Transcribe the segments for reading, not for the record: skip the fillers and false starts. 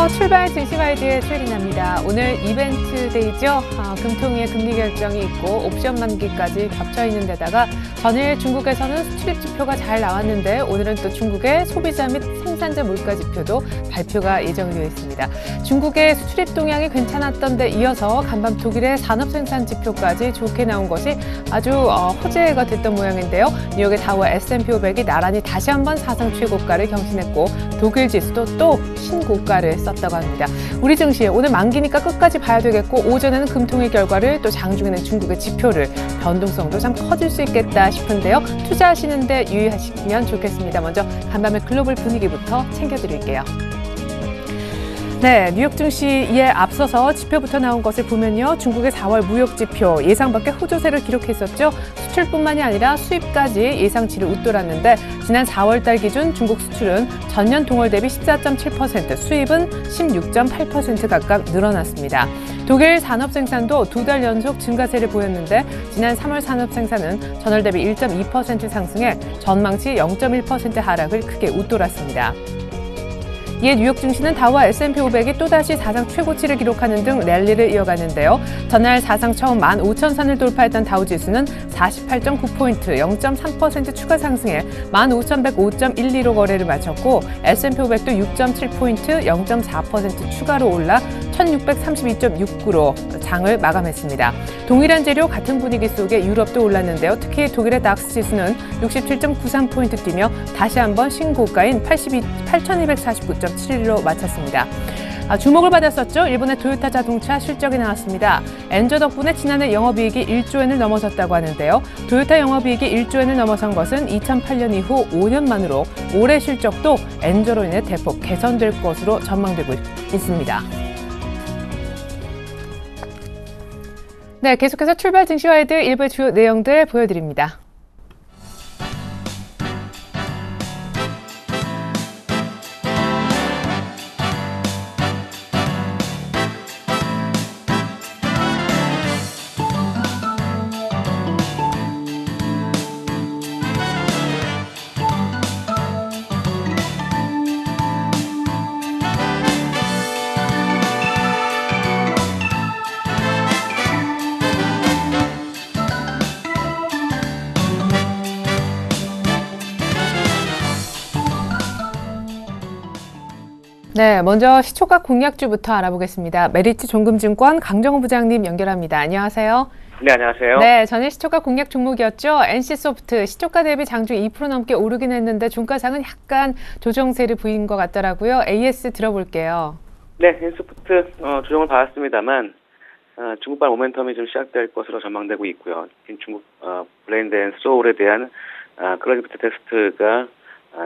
안녕하세요. 출발 증시 가이드의 최리나입니다. 오늘 이벤트 데이죠. 금통위의 금리 결정이 있고 옵션 만기까지 겹쳐 있는 데다가 전일 중국에서는 수출입 지표가 잘 나왔는데 오늘은 또 중국의 소비자 및 생산자 물가 지표도 발표가 예정이 되어 있습니다. 중국의 수출입 동향이 괜찮았던 데 이어서 간밤 독일의 산업 생산 지표까지 좋게 나온 것이 아주 화제가 됐던 모양인데요. 뉴욕의 다우와 S&P 500이 나란히 다시 한번 사상 최고가를 경신했고 독일 지수도 또 신고가를 썼다고 합니다. 우리 증시 오늘 만기니까 끝까지 봐야 되겠고 오전에는 금통위 결과를 또 장중에는 중국의 지표를 변동성도 참 커질 수 있겠다 싶은데요. 투자하시는데 유의하시면 좋겠습니다. 먼저 간밤의 글로벌 분위기부터 챙겨드릴게요. 네, 뉴욕 증시에 앞서서 지표부터 나온 것을 보면요. 중국의 4월 무역 지표 예상 밖의 호조세를 기록했었죠. 수출뿐만이 아니라 수입까지 예상치를 웃돌았는데 지난 4월 달 기준 중국 수출은 전년 동월 대비 14.7%, 수입은 16.8% 각각 늘어났습니다. 독일 산업 생산도 두 달 연속 증가세를 보였는데 지난 3월 산업 생산은 전월 대비 1.2% 상승해 전망치 0.1% 하락을 크게 웃돌았습니다. 이에 뉴욕 증시는 다우와 S&P 500이 또다시 사상 최고치를 기록하는 등 랠리를 이어가는데요. 전날 사상 처음 15,000선을 돌파했던 다우 지수는 48.9포인트, 0.3% 추가 상승해 15,105.12로 거래를 마쳤고 S&P 500도 6.7포인트, 0.4% 추가로 올라 1,632.69로 장을 마감했습니다. 동일한 재료 같은 분위기 속에 유럽도 올랐는데요. 특히 독일의 닥스 지수는 67.93포인트 뛰며 다시 한번 신고가인 8,249.71로 마쳤습니다. 주목을 받았었죠. 일본의 토요타 자동차 실적이 나왔습니다. 엔저 덕분에 지난해 영업이익이 1조엔을 넘어섰다고 하는데요. 토요타 영업이익이 1조엔을 넘어선 것은 2008년 이후 5년 만으로 올해 실적도 엔저로 인해 대폭 개선될 것으로 전망되고 있습니다. 네, 계속해서 출발 증시 가이드 일부의 주요 내용들 보여드립니다. 네, 먼저 시초가 공략주부터 알아보겠습니다. 메리츠 종금증권 강정호 부장님 연결합니다. 안녕하세요. 네, 안녕하세요. 네, 전일 시초가 공략 종목이었죠. NC소프트 시초가 대비 장중 2% 넘게 오르긴 했는데 종가상은 약간 조정세를 보인 것 같더라고요. AS 들어볼게요. 네, NC소프트 조정을 받았습니다만 중국발 모멘텀이 좀 시작될 것으로 전망되고 있고요. 중국 블레인드 앤 소울에 대한 클러리비티 테스트가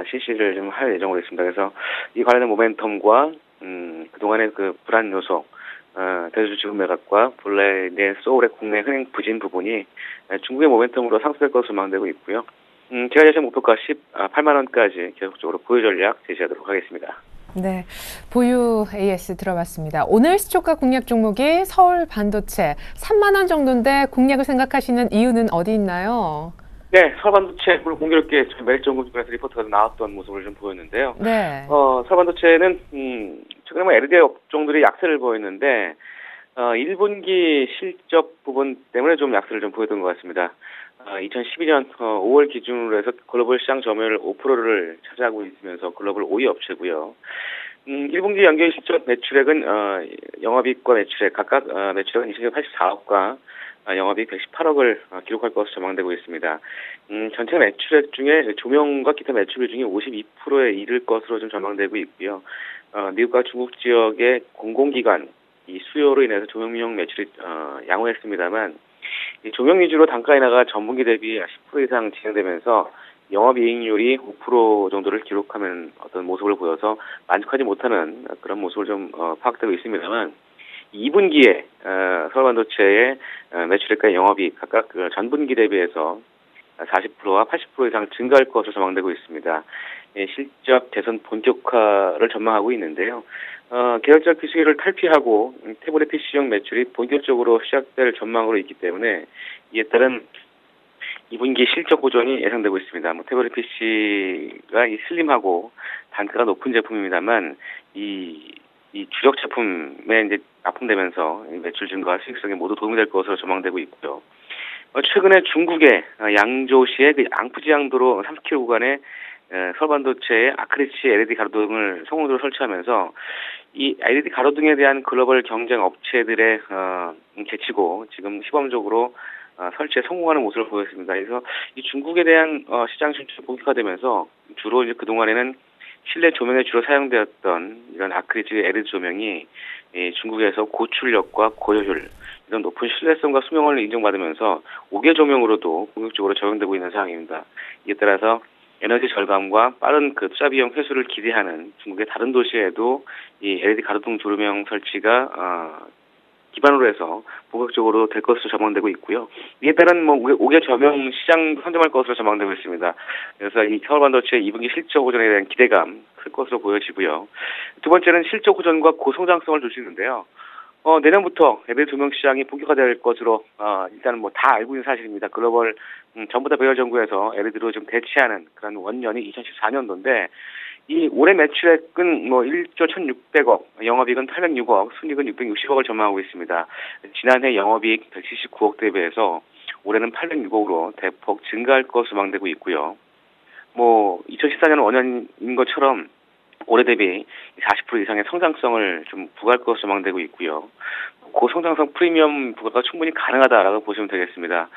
실시를 좀 할 예정으로 있습니다. 그래서 이 관련된 모멘텀과 그동안의 그 불안 요소, 대주주 지분 매각과 블레인드 앤 소울의 국내 흥행 부진 부분이 중국의 모멘텀으로 상승될 것으로 전망되고 있고요. 제가 제시한 목표가 18만 원까지 계속적으로 보유 전략 제시하도록 하겠습니다. 네, 보유 AS 들어봤습니다. 오늘 시초가 공략 종목이 서울 반도체 3만 원 정도인데 공략을 생각하시는 이유는 어디 있나요? 네, 서울반도체 물론 공교롭게 메리츠종금증권에서 리포트가 나왔던 모습을 좀 보였는데요. 네. 서울반도체는 최근에 LED 업종들이 약세를 보였는데 1분기 실적 부분 때문에 좀 약세를 좀 보였던 것 같습니다. 2012년 5월 기준으로 해서 글로벌 시장 점유율 5%를 차지하고 있으면서 글로벌 5위 업체고요. 1분기 연결 실적 매출액은 영업이익과 매출액 각각 매출액은 2,084억과 영업이익 118억을 기록할 것으로 전망되고 있습니다. 전체 매출액 중에 조명과 기타 매출비 중에 52%에 이를 것으로 좀 전망되고 있고요. 미국과 중국 지역의 공공기관 이 수요로 인해서 조명용 매출이 양호했습니다만 이 조명 위주로 단가 인하가 전분기 대비 10% 이상 진행되면서 영업이익률이 5% 정도를 기록하는 어떤 모습을 보여서 만족하지 못하는 그런 모습을 좀 파악되고 있습니다만 2분기에 서울반도체의 매출액과 영업이익 각각 전분기 대비해서 40%와 80% 이상 증가할 것으로 전망되고 있습니다. 실적 개선 본격화를 전망하고 있는데요. 계열적 PC를 탈피하고 태블릿 PC용 매출이 본격적으로 시작될 전망으로 있기 때문에 이에 따른 2분기 실적 호전이 예상되고 있습니다. 태블릿 PC가 이 슬림하고 단가가 높은 제품입니다만 이 이 주력 제품에 이제 납품되면서 매출 증가와 수익성에 모두 도움이 될 것으로 전망되고 있고요. 최근에 중국의 양조시의 그 앙푸지양도로 30km 구간에 서울반도체의 아크리치 LED 가로등을 성공적으로 설치하면서 이 LED 가로등에 대한 글로벌 경쟁 업체들의 제치고 지금 시범적으로 설치에 성공하는 모습을 보였습니다. 그래서 이 중국에 대한 시장 진출이 본격화되면서 주로 이제 그 동안에는 실내 조명에 주로 사용되었던 이런 아크리치 LED 조명이 중국에서 고출력과 고효율 이런 높은 신뢰성과 수명을 인정받으면서 5개 조명으로도 본격적으로 적용되고 있는 상황입니다. 이에 따라서 에너지 절감과 빠른 그 투자 비용 회수를 기대하는 중국의 다른 도시에도 이 LED 가로등 조명 설치가 기반으로 해서 본격적으로 될 것으로 전망되고 있고요. 이에 따른 5개 조명 시장 선점할 것으로 전망되고 있습니다. 그래서 이 서울반도체 2분기 실적 호전에 대한 기대감 클 것으로 보여지고요. 두 번째는 실적 호전과 고성장성을 줄 수 있는데요. 내년부터 LED 조명 시장이 본격화될 것으로 일단은 다 알고 있는 사실입니다. 글로벌 전부 다 배열 전구에서 LED로 좀 대체하는 그런 원년이 2014년도인데 이 올해 매출액은 1조 1,600억, 영업이익은 806억, 순이익은 660억을 전망하고 있습니다. 지난해 영업이익 179억 대비해서 올해는 806억으로 대폭 증가할 것으로 전망되고 있고요. 2014년 원년인 것처럼 올해 대비 40% 이상의 성장성을 좀 부과할 것으로 전망되고 있고요. 고성장성 프리미엄 부과가 충분히 가능하다라고 보시면 되겠습니다.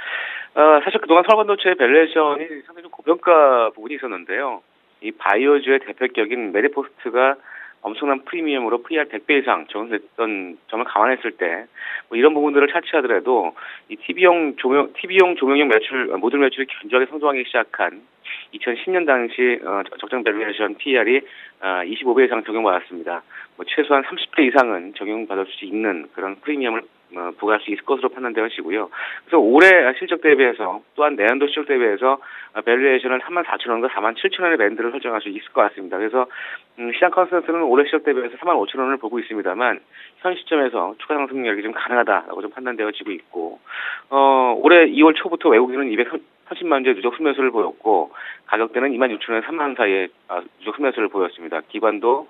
사실 그동안 서울반도체의 밸류에이션이 상당히 좀 고평가 부분이 있었는데요. 이 바이오주의 대표격인 메디포스트가 엄청난 프리미엄으로 PER 100배 이상 적용됐던 점을 감안했을 때 이런 부분들을 차치하더라도 이 TV용 조명용 모듈 매출이 견조하게 성장하기 시작한 2010년 당시 적정 밸류에이션 PER이 25배 이상 적용받았습니다. 최소한 30배 이상은 적용받을 수 있는 그런 프리미엄을 부과할 수 있을 것으로 판단되어지고요. 그래서 올해 실적 대비해서 또한 내년도 실적 대비해서 밸류에이션을 34,000원과 47,000원의 밴드를 설정할 수 있을 것 같습니다. 그래서 시장 컨센서스는 올해 실적 대비해서 45,000원을 보고 있습니다만 현 시점에서 추가 상승력이 좀 가능하다라고 좀 판단되어지고 있고 올해 2월 초부터 외국인은 230만 주의 누적 순매수를 보였고 가격대는 26,000원에서 3만 사이의 누적 순매수를 보였습니다. 기관도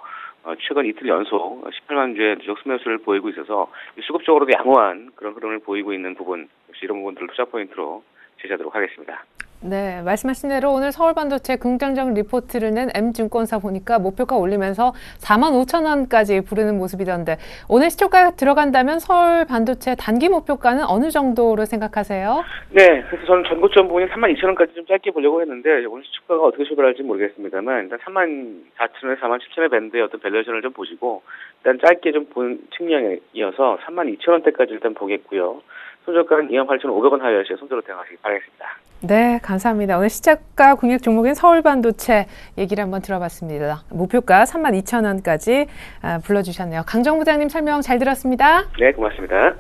최근 이틀 연속 18만 주의 누적 순매수를 보이고 있어서 수급적으로도 양호한 그런 흐름을 보이고 있는 부분, 역시 이런 부분들을 투자 포인트로 제시하도록 하겠습니다. 네, 말씀하신 대로 오늘 서울반도체 긍정적 리포트를 낸 M증권사 보니까 목표가 올리면서 45,000원까지 부르는 모습이던데 오늘 시초가가 들어간다면 서울반도체 단기 목표가는 어느 정도로 생각하세요? 네, 그래서 저는 전고점 부분이 32,000원까지 좀 짧게 보려고 했는데 오늘 시초가가 어떻게 출발할지 모르겠습니다만 일단 34,000원에서 47,000원의 밴드의 어떤 밸류에이션을 좀 보시고 일단 짧게 좀 본 측량이어서 32,000원대까지 일단 보겠고요. 손절가는 28,500원 하여서 손절로 대응하시기 바라겠습니다. 네, 감사합니다. 오늘 시작가 공략 종목인 서울반도체 얘기를 한번 들어봤습니다. 목표가 32,000원까지 불러주셨네요. 강정 부장님 설명 잘 들었습니다. 네, 고맙습니다.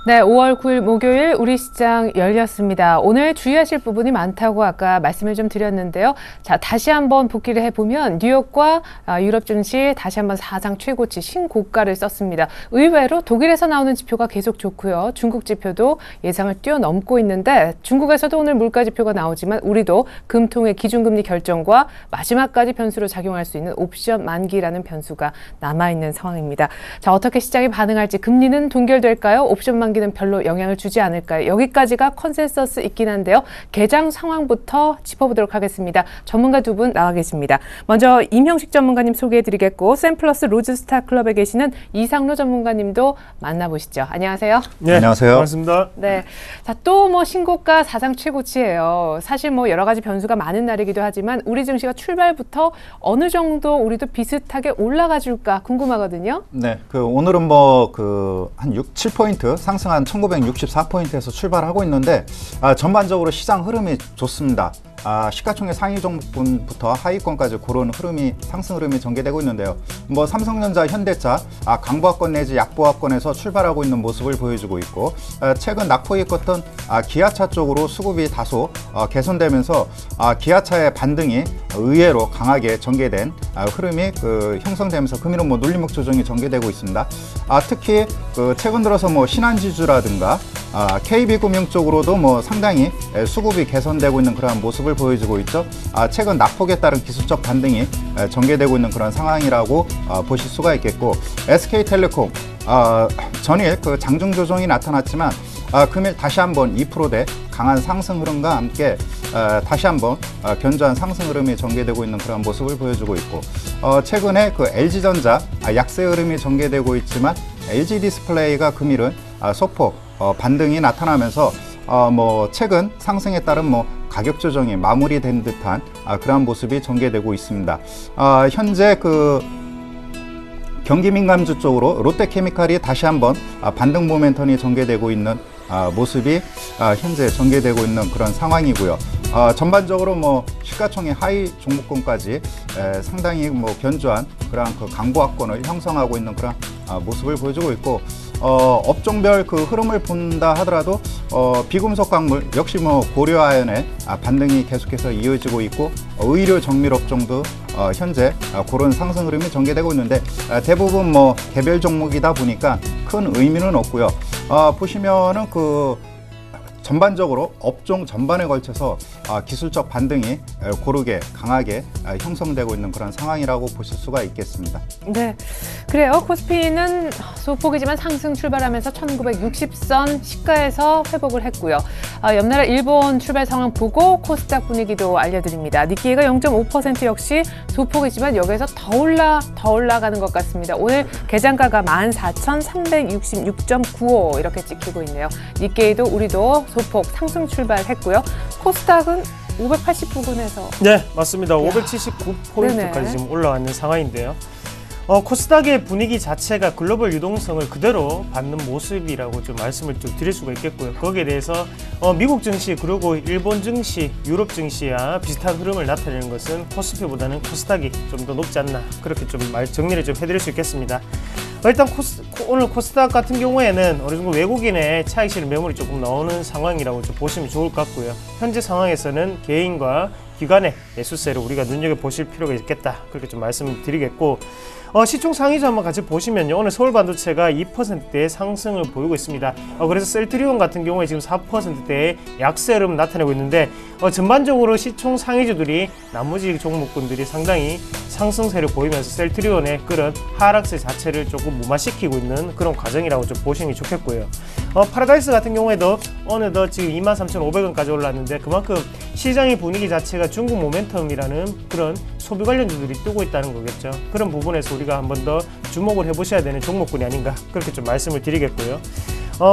네, 5월 9일 목요일 우리 시장 열렸습니다. 오늘 주의하실 부분이 많다고 아까 말씀을 좀 드렸는데요. 자, 다시 한번 복기를 해보면 뉴욕과 유럽 증시 다시 한번 사상 최고치 신고가를 썼습니다. 의외로 독일에서 나오는 지표가 계속 좋고요. 중국 지표도 예상을 뛰어넘고 있는데 중국에서도 오늘 물가 지표가 나오지만 우리도 금통의 기준금리 결정과 마지막까지 변수로 작용할 수 있는 옵션 만기라는 변수가 남아있는 상황입니다. 자, 어떻게 시장이 반응할지 금리는 동결될까요? 옵션 만기는 별로 영향을 주지 않을까요? 여기까지가 컨센서스 있긴 한데요. 개장 상황부터 짚어보도록 하겠습니다. 전문가 두 분 나와 계십니다. 먼저 임형식 전문가님 소개해드리겠고 샘플러스 로즈스타 클럽에 계시는 이상로 전문가님도 만나보시죠. 안녕하세요. 네, 안녕하세요. 반갑습니다. 네, 자, 또 신고가 사상 최고치예요. 사실 여러 가지 변수가 많은 날이기도 하지만 우리 증시가 출발부터 어느 정도 우리도 비슷하게 올라가 줄까 궁금하거든요. 네, 오늘은 한 6, 7포인트 상승한 1964포인트에서 출발하고 있는데 전반적으로 시장 흐름이 좋습니다. 시가총액 상위 종목군부터 하위권까지 그런 흐름이 상승 흐름이 전개되고 있는데요. 뭐 삼성전자, 현대차 강보합권 내지 약보합권에서 출발하고 있는 모습을 보여주고 있고, 최근 낙폭이 컸던 기아차 쪽으로 수급이 다소 개선되면서 기아차의 반등이 의외로 강하게 전개된 흐름이 형성되면서 금일은 뭐 눌림목 조정이 전개되고 있습니다. 특히 최근 들어서 뭐 신한지주라든가 KB금융 쪽으로도 뭐 상당히 수급이 개선되고 있는 그러한 모습을 보여주고 있죠. 최근 낙폭에 따른 기술적 반등이 전개되고 있는 그런 상황이라고 보실 수가 있겠고, SK텔레콤 전일 장중 조정이 나타났지만 금일 다시 한번 2%대 강한 상승 흐름과 함께 다시 한번 견조한 상승 흐름이 전개되고 있는 그런 모습을 보여주고 있고, 최근에 LG전자 약세 흐름이 전개되고 있지만 LG디스플레이가 금일은 소폭 반등이 나타나면서 뭐 최근 상승에 따른 뭐 가격 조정이 마무리된 듯한 그러한 모습이 전개되고 있습니다. 현재 경기민감주 쪽으로 롯데케미칼이 다시 한번 반등 모멘텀이 전개되고 있는 모습이 현재 전개되고 있는 그런 상황이고요. 전반적으로 뭐 시가총액 하위 종목군까지 상당히 뭐 견조한 그런 강보합권을 형성하고 있는 그런 모습을 보여주고 있고, 업종별 흐름을 본다 하더라도 비금속 광물 역시 뭐 고려아연의 반등이 계속해서 이어지고 있고, 의료 정밀 업종도 현재 그런 상승 흐름이 전개되고 있는데, 대부분 뭐 개별 종목이다 보니까 큰 의미는 없고요. 보시면은 전반적으로 업종 전반에 걸쳐서 기술적 반등이 고르게 강하게 형성되고 있는 그런 상황이라고 보실 수가 있겠습니다. 네, 그래요. 코스피는 소폭이지만 상승 출발하면서 1960선 시가에서 회복을 했고요. 옆나라 일본 출발 상황 보고 코스닥 분위기도 알려드립니다. 니케이가 0.5% 역시 소폭이지만 여기에서 더 올라가는 것 같습니다. 오늘 개장가가 14,366.95 이렇게 찍히고 있네요. 니케이도 우리도 소폭 상승 출발했고요. 코스닥은 580부근에서 네, 맞습니다. 579포인트까지 지금 올라와 있는 상황인데요. 코스닥의 분위기 자체가 글로벌 유동성을 그대로 받는 모습이라고 좀 말씀을 좀 드릴 수가 있겠고요. 거기에 대해서 미국 증시 그리고 일본 증시, 유럽 증시와 비슷한 흐름을 나타내는 것은 코스피보다는 코스닥이 좀 더 높지 않나, 그렇게 좀 정리를 좀 해드릴 수 있겠습니다. 일단 오늘 코스닥 같은 경우에는 어느 정도 외국인의 차익 실현 매물이 조금 나오는 상황이라고 좀 보시면 좋을 것 같고요. 현재 상황에서는 개인과 기관의 매수세를 우리가 눈여겨보실 필요가 있겠다, 그렇게 좀 말씀을 드리겠고, 시총 상위주 한번 같이 보시면요, 오늘 서울반도체가 2%대의 상승을 보이고 있습니다. 그래서 셀트리온 같은 경우에 지금 4%대의 약세 흐름을 나타내고 있는데, 전반적으로 시총 상위주들이 나머지 종목군들이 상당히 상승세를 보이면서 셀트리온의 그런 하락세 자체를 조금 무마시키고 있는 그런 과정이라고 좀 보시는 게 좋겠고요. 파라다이스 같은 경우에도 어느덧 지금 23,500원까지 올랐는데, 그만큼 시장의 분위기 자체가 중국 모멘텀이라는 그런 소비 관련주들이 뜨고 있다는 거겠죠. 그런 부분에서 우리가 한 번 더 주목을 해보셔야 되는 종목군이 아닌가, 그렇게 좀 말씀을 드리겠고요.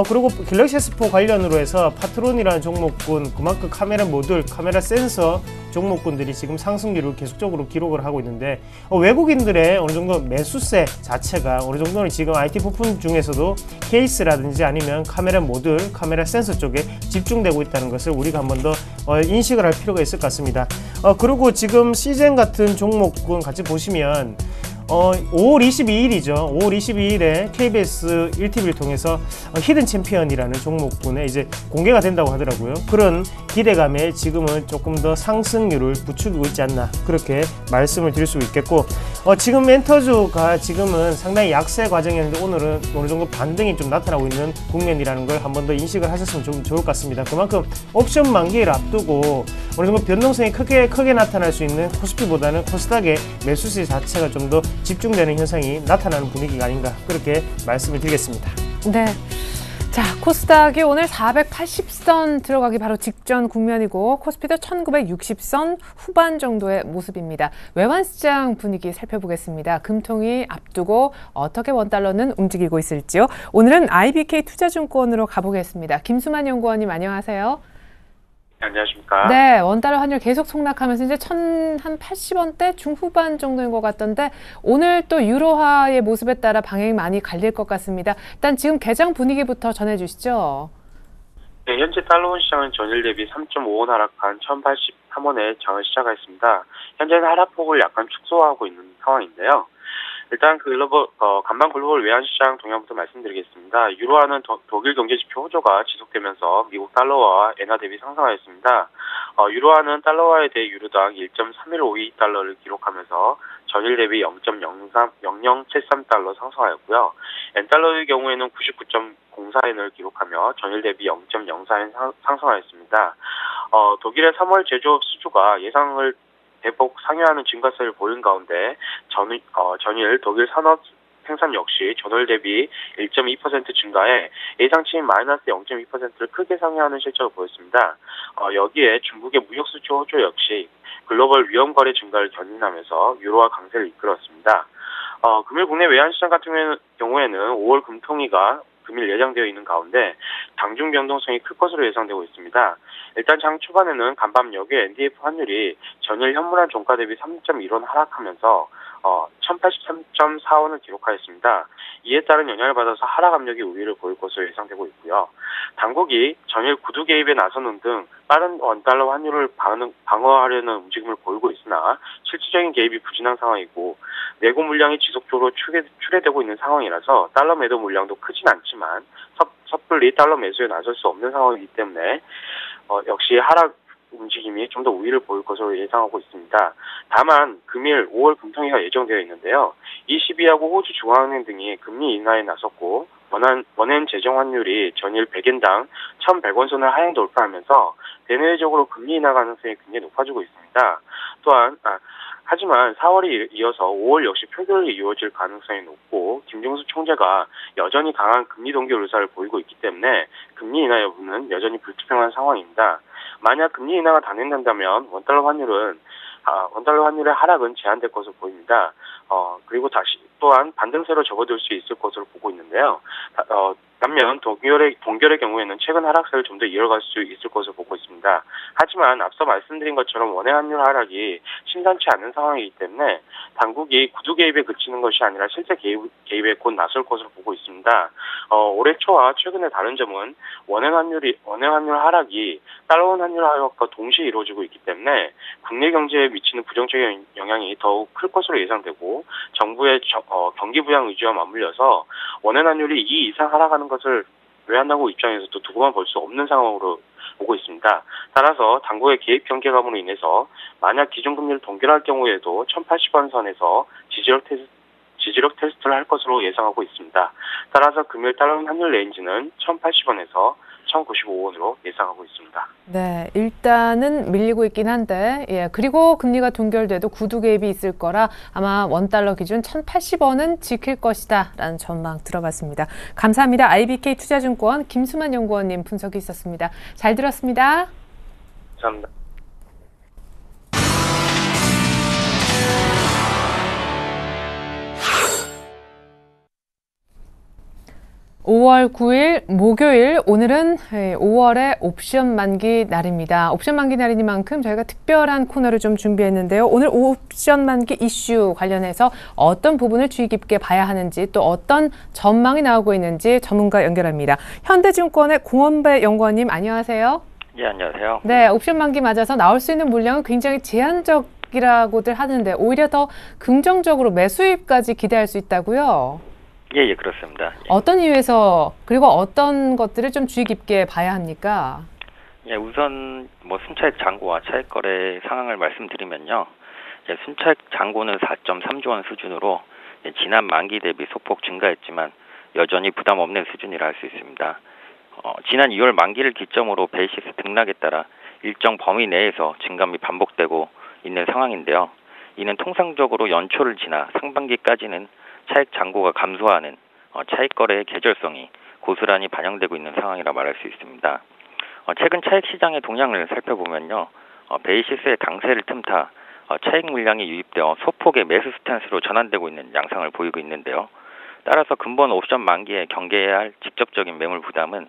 그리고 갤럭시 S4 관련으로 해서 파트론이라는 종목군, 그만큼 카메라 모듈, 카메라 센서 종목군들이 지금 상승률을 계속적으로 기록을 하고 있는데, 외국인들의 어느 정도 매수세 자체가 어느 정도는 지금 IT 부품 중에서도 케이스라든지 아니면 카메라 모듈, 카메라 센서 쪽에 집중되고 있다는 것을 우리가 한 번 더 인식을 할 필요가 있을 것 같습니다. 그리고 지금 시젠 같은 종목군 같이 보시면 5월 22일이죠. 5월 22일에 KBS 1TV를 통해서 히든 챔피언이라는 종목군에 이제 공개가 된다고 하더라고요. 그런 기대감에 지금은 조금 더 상승률을 부추기고 있지 않나, 그렇게 말씀을 드릴 수 있겠고, 지금 멘터주가 지금은 상당히 약세 과정이었는데 오늘은 어느 정도 반등이 좀 나타나고 있는 국면이라는 걸 한 번 더 인식을 하셨으면 좀 좋을 것 같습니다. 그만큼 옵션 만기를 앞두고 어느 정도 변동성이 크게 나타날 수 있는 코스피보다는 코스닥의 매수세 자체가 좀 더 집중되는 현상이 나타나는 분위기가 아닌가, 그렇게 말씀을 드리겠습니다. 네. 자, 코스닥이 오늘 480선 들어가기 바로 직전 국면이고, 코스피도 1960선 후반 정도의 모습입니다. 외환시장 분위기 살펴보겠습니다. 금통위 앞두고 어떻게 원달러는 움직이고 있을지요. 오늘은 IBK 투자증권으로 가보겠습니다. 김수만 연구원님, 안녕하세요. 안녕하십니까. 네, 원달러 환율 계속 폭락하면서 이제 1,080원대 중후반 정도인 것 같던데, 오늘 또 유로화의 모습에 따라 방향이 많이 갈릴 것 같습니다. 일단 지금 개장 분위기부터 전해주시죠. 네, 현재 달러원 시장은 전일 대비 3.55원 하락한 3원에 장을 시작했습니다. 현재는 하락폭을 약간 축소하고 있는 상황인데요. 일단 간밤 글로벌 외환시장 동향부터 말씀드리겠습니다. 유로화는 독일 경제지표 호조가 지속되면서 미국 달러와 엔화 대비 상승하였습니다. 유로화는 달러화에 대해 유로당 1.3152달러를 기록하면서 전일 대비 0.0073달러 상승하였고요. 엔달러의 경우에는 99.04엔을 기록하며 전일 대비 0.04엔 상승하였습니다. 독일의 3월 제조업 수주가 예상을 대폭 상회하는 증가세를 보인 가운데 전일 독일 산업 생산 역시 전월 대비 1.2% 증가해 예상치인 마이너스 0.2%를 크게 상회하는 실적을 보였습니다. 여기에 중국의 무역 수출 호조 역시 글로벌 위험 거래 증가를 견인하면서 유로화 강세를 이끌었습니다. 금일 국내 외환시장 같은 경우에는 5월 금통위가 금일 예정되어 있는 가운데 장중 변동성이 클 것으로 예상되고 있습니다. 일단 장 초반에는 간밤 여기 NDF 환율이 전일 현물한 종가 대비 3.1원 하락하면서 1083.4원을 기록하였습니다. 이에 따른 영향을 받아서 하락 압력이 우위를 보일 것으로 예상되고 있고요. 당국이 전일 구두 개입에 나서는 등 빠른 원달러 환율을 방어하려는 움직임을 보이고 있으나 실질적인 개입이 부진한 상황이고 내고 물량이 지속적으로 출회되고 있는 상황이라서 달러 매도 물량도 크진 않지만 섣불리 달러 매수에 나설 수 없는 상황이기 때문에 역시 하락 움직임이 좀 더 우위를 보일 것으로 예상하고 있습니다. 다만 금일 5월 금통위가 예정되어 있는데요. ECB하고 호주 중앙은행 등이 금리 인하에 나섰고 원엔 재정 환율이 전일 100엔당 1,100원 선을 하향 돌파하면서 대내외적으로 금리 인하 가능성이 굉장히 높아지고 있습니다. 또한 하지만 4월이 이어서 5월 역시 표결이 이루어질 가능성이 높고 김종수 총재가 여전히 강한 금리 동결 의사를 보이고 있기 때문에 금리 인하 여부는 여전히 불투명한 상황입니다. 만약 금리 인하가 단행된다면 원달러 환율의 하락은 제한될 것으로 보입니다. 그리고 또한 반등세로 접어들 수 있을 것으로 보고 있는데요. 반면 동결의 경우에는 최근 하락세를 좀 더 이어갈 수 있을 것으로 보고 있습니다. 하지만 앞서 말씀드린 것처럼 원외 환율 하락이 심상치 않은 상황이기 때문에 당국이 구두 개입에 그치는 것이 아니라 실제 개입에 곧 나설 것으로 보고 있습니다. 올해 초와 최근의 다른 점은 원외 환율 하락이 달러 환율 하락과 동시에 이루어지고 있기 때문에 국내 경제에 미치는 부정적인 영향이 더욱 클 것으로 예상되고 정부의 경기 부양 의지와 맞물려서 원외 환율이 2 이상 하락하는 것을 외환당국 입장에서도 두고만 볼 수 없는 상황으로 보고 있습니다. 따라서 당국의 개입 경계감으로 인해서 만약 기준금리를 동결할 경우에도 1,080원 선에서 지지력 테스트를 할 것으로 예상하고 있습니다. 따라서 금일 달러 환율 레인지는 1,080원에서 1,095원으로 예상하고 있습니다. 네, 일단은 밀리고 있긴 한데, 그리고 금리가 동결돼도 구두 개입이 있을 거라 아마 원달러 기준 1,080원은 지킬 것이다 라는 전망 들어봤습니다. 감사합니다. IBK 투자증권 김수만 연구원님 분석이 있었습니다. 잘 들었습니다. 감사합니다. 5월 9일 목요일, 오늘은 5월의 옵션 만기 날입니다. 옵션 만기 날이니만큼 저희가 특별한 코너를 좀 준비했는데요. 오늘 옵션 만기 이슈 관련해서 어떤 부분을 주의 깊게 봐야 하는지 또 어떤 전망이 나오고 있는지 전문가 연결합니다. 현대증권의 공원배 연구원님 안녕하세요. 예, 안녕하세요. 네, 옵션 만기 맞아서 나올 수 있는 물량은 굉장히 제한적이라고들 하는데 오히려 더 긍정적으로 매수입까지 기대할 수 있다고요? 예, 그렇습니다. 예. 어떤 이유에서 그리고 어떤 것들을 좀 주의 깊게 봐야 합니까? 예, 우선 순차익 잔고와 차익 거래 상황을 말씀드리면요. 순차익 잔고는 4.3조 원 수준으로 지난 만기 대비 소폭 증가했지만 여전히 부담 없는 수준이라 할 수 있습니다. 지난 2월 만기를 기점으로 베이시스 등락에 따라 일정 범위 내에서 증감이 반복되고 있는 상황인데요. 이는 통상적으로 연초를 지나 상반기까지는 차익 잔고가 감소하는 차익 거래의 계절성이 고스란히 반영되고 있는 상황이라 말할 수 있습니다. 최근 차익 시장의 동향을 살펴보면요. 베이시스의 강세를 틈타 차익 물량이 유입되어 소폭의 매수 스탠스로 전환되고 있는 양상을 보이고 있는데요. 따라서 근본 옵션 만기에 경계해야 할 직접적인 매물 부담은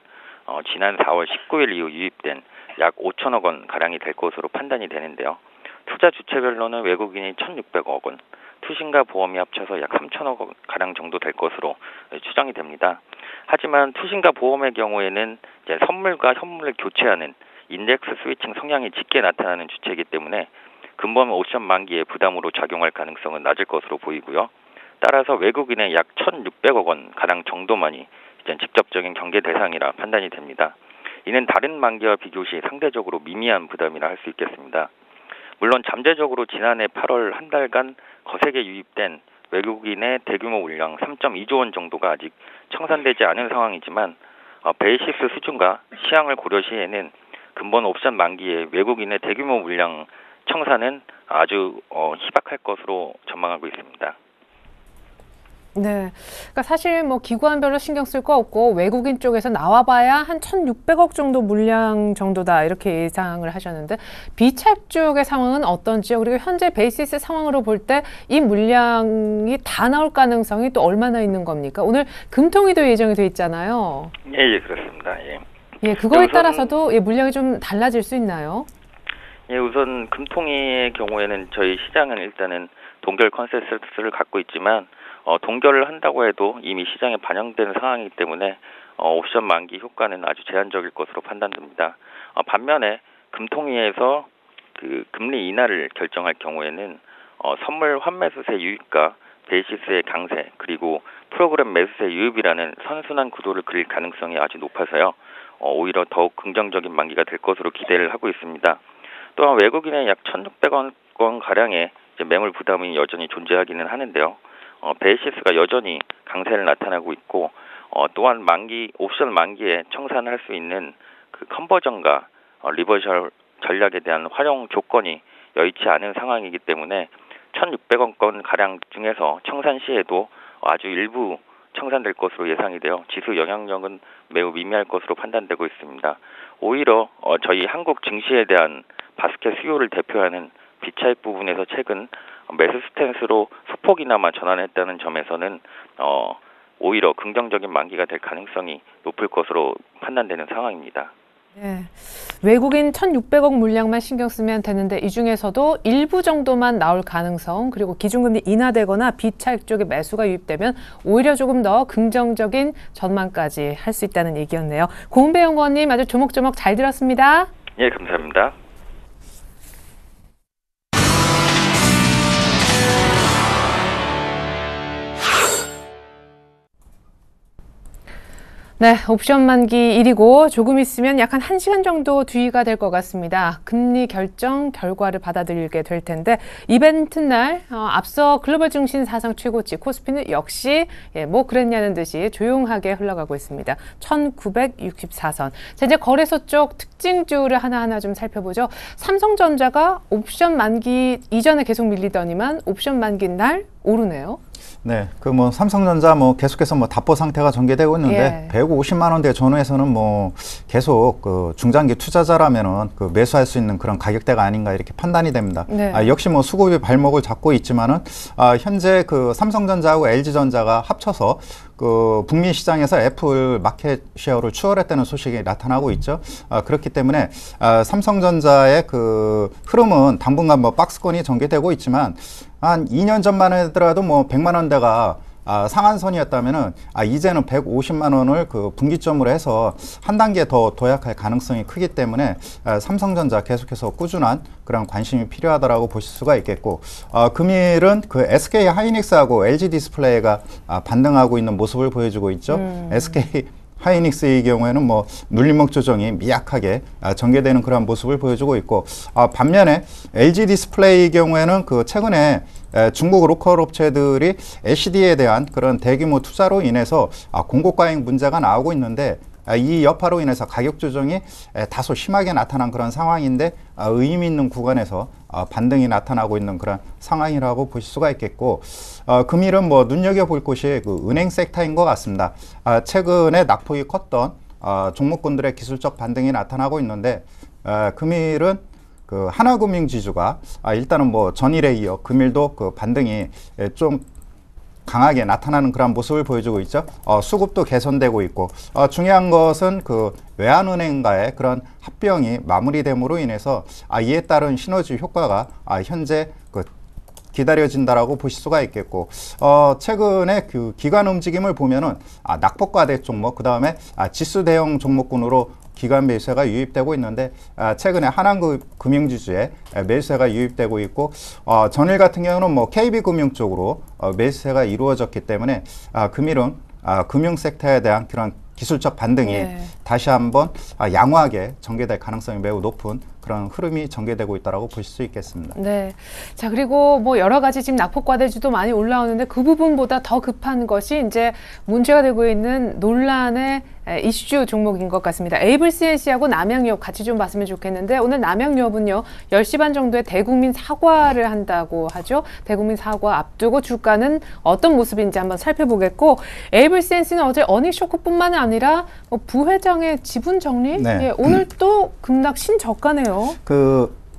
지난 4월 19일 이후 유입된 약 5천억 원 가량이 될 것으로 판단이 되는데요. 투자 주체별로는 외국인이 1,600억 원, 투신과 보험이 합쳐서 약 3천억 원 가량 정도 될 것으로 추정이 됩니다. 하지만 투신과 보험의 경우에는 이제 선물과 현물을 교체하는 인덱스 스위칭 성향이 짙게 나타나는 주체이기 때문에 근본 옵션 만기에 부담으로 작용할 가능성은 낮을 것으로 보이고요. 따라서 외국인의 약 1,600억 원 가량 정도만이 이제 직접적인 경계 대상이라 판단이 됩니다. 이는 다른 만기와 비교 시 상대적으로 미미한 부담이라 할 수 있겠습니다. 물론 잠재적으로 지난해 8월 한 달간 거세게 유입된 외국인의 대규모 물량 3.2조 원 정도가 아직 청산되지 않은 상황이지만 베이시스 수준과 시황을 고려 시에는 근본 옵션 만기에 외국인의 대규모 물량 청산은 아주 희박할 것으로 전망하고 있습니다. 네, 그러니까 사실 뭐 기관별로 신경 쓸 거 없고 외국인 쪽에서 나와봐야 한 1,600억 정도 물량 정도다 이렇게 예상을 하셨는데 비차익 쪽의 상황은 어떤지요? 그리고 현재 베이시스 상황으로 볼 때 이 물량이 다 나올 가능성이 또 얼마나 있는 겁니까? 오늘 금통위도 예정이 돼 있잖아요. 예, 그렇습니다. 예, 그거에 따라서도 물량이 좀 달라질 수 있나요? 예, 우선 금통위의 경우에는 저희 시장은 일단은 동결 컨센서스를 갖고 있지만 동결을 한다고 해도 이미 시장에 반영된 상황이기 때문에 옵션 만기 효과는 아주 제한적일 것으로 판단됩니다. 반면에 금통위에서 그 금리 인하를 결정할 경우에는 선물 환매수세 유입과 베이시스의 강세 그리고 프로그램 매수세 유입이라는 선순환 구도를 그릴 가능성이 아주 높아서요. 오히려 더욱 긍정적인 만기가 될 것으로 기대를 하고 있습니다. 또한 외국인의 약 1,600억 원 가량의 매물 부담이 여전히 존재하기는 하는데요. 베이시스가 여전히 강세를 나타나고 있고 또한 옵션 만기에 청산할 수 있는 그 컨버전과 리버셜 전략에 대한 활용 조건이 여의치 않은 상황이기 때문에 1,600억 건 가량 중에서 청산 시에도 아주 일부 청산될 것으로 예상이 되어 지수 영향력은 매우 미미할 것으로 판단되고 있습니다. 오히려 저희 한국 증시에 대한 바스켓 수요를 대표하는 비차익 부분에서 최근 매수 스탠스로 소폭이나마 전환했다는 점에서는 오히려 긍정적인 만기가 될 가능성이 높을 것으로 판단되는 상황입니다. 네, 외국인 1,600억 물량만 신경 쓰면 되는데 이 중에서도 일부 정도만 나올 가능성 그리고 기준금리 인하되거나 비차익 쪽에 매수가 유입되면 오히려 조금 더 긍정적인 전망까지 할 수 있다는 얘기였네요. 고은배 연구원님 아주 조목조목 잘 들었습니다. 예, 감사합니다. 네, 옵션 만기 일이고 조금 있으면 약 한 1시간 정도 뒤가 될 것 같습니다. 금리 결정 결과를 받아들이게 될 텐데 이벤트 날 앞서 글로벌 증시 사상 최고치 코스피는 역시 뭐 그랬냐는 듯이 조용하게 흘러가고 있습니다. 1964선. 자, 이제 거래소 쪽 특징주를 하나하나 좀 살펴보죠. 삼성전자가 옵션 만기 이전에 계속 밀리더니만 옵션 만기 날 오르네요. 네, 그 뭐 삼성전자 뭐 계속해서 뭐 답보 상태가 전개되고 있는데 150만 원대 전후에서는 뭐 계속 그 중장기 투자자라면은 그 매수할 수 있는 그런 가격대가 아닌가 이렇게 판단이 됩니다. 네. 역시 뭐 수급이 발목을 잡고 있지만은 현재 그 삼성전자하고 LG전자가 합쳐서 그 북미 시장에서 애플 마켓 쉐어를 추월했다는 소식이 나타나고 있죠. 그렇기 때문에 삼성전자의 그 흐름은 당분간 뭐 박스권이 전개되고 있지만 한 2년 전만 하더라도 뭐 100만 원대가 상한선이었다면은 이제는 150만 원을 그 분기점으로 해서 한 단계 더 도약할 가능성이 크기 때문에 삼성전자 계속해서 꾸준한 그런 관심이 필요하다라고 보실 수가 있겠고 금일은 그 SK 하이닉스하고 LG 디스플레이가 반등하고 있는 모습을 보여주고 있죠. SK 하이닉스의 경우에는 뭐 눌림목 조정이 미약하게 전개되는 그런 모습을 보여주고 있고 반면에 LG 디스플레이의 경우에는 그 최근에 중국 로컬 업체들이 LCD에 대한 그런 대규모 투자로 인해서 공급 과잉 문제가 나오고 있는데 이 여파로 인해서 가격 조정이 다소 심하게 나타난 그런 상황인데 의미 있는 구간에서 반등이 나타나고 있는 그런 상황이라고 보실 수가 있겠고 금일은 뭐 눈여겨볼 곳이 그 은행 섹터인 것 같습니다. 최근에 낙폭이 컸던 종목군들의 기술적 반등이 나타나고 있는데 금일은 그 하나금융지주가 일단은 뭐 전일에 이어 금일도 그 반등이 좀 강하게 나타나는 그런 모습을 보여주고 있죠. 수급도 개선되고 있고 중요한 것은 그 외환은행과의 그런 합병이 마무리됨으로 인해서 이에 따른 시너지 효과가 현재 그 기다려진다라고 보실 수가 있겠고 최근에 그 기관 움직임을 보면은 낙폭과대 종목 그 다음에 지수 대형 종목군으로 기관 매수세가 유입되고 있는데 최근에 하나금융지주에 매수세가 유입되고 있고 전일 같은 경우는 뭐 KB금융 쪽으로 매수세가 이루어졌기 때문에 금일은 금융 섹터에 대한 그런 기술적 반등이 네. 다시 한번 양호하게 전개될 가능성이 매우 높은 그런 흐름이 전개되고 있다고 보실 수 있겠습니다. 네. 자, 그리고 뭐 여러 가지 지금 낙폭과대주도 많이 올라오는데 그 부분보다 더 급한 것이 이제 문제가 되고 있는 논란의 이슈 종목인 것 같습니다. 에이블 CNC하고 남양유업 같이 좀 봤으면 좋겠는데 오늘 남양유업은요 10시 반 정도에 대국민 사과를 한다고 하죠. 대국민 사과 앞두고 주가는 어떤 모습인지 한번 살펴보겠고 에이블 CNC는 어제 어닝 쇼크뿐만 아니라 뭐 부회장의 지분 정리? 네. 예, 오늘 또 급락 신저가네요.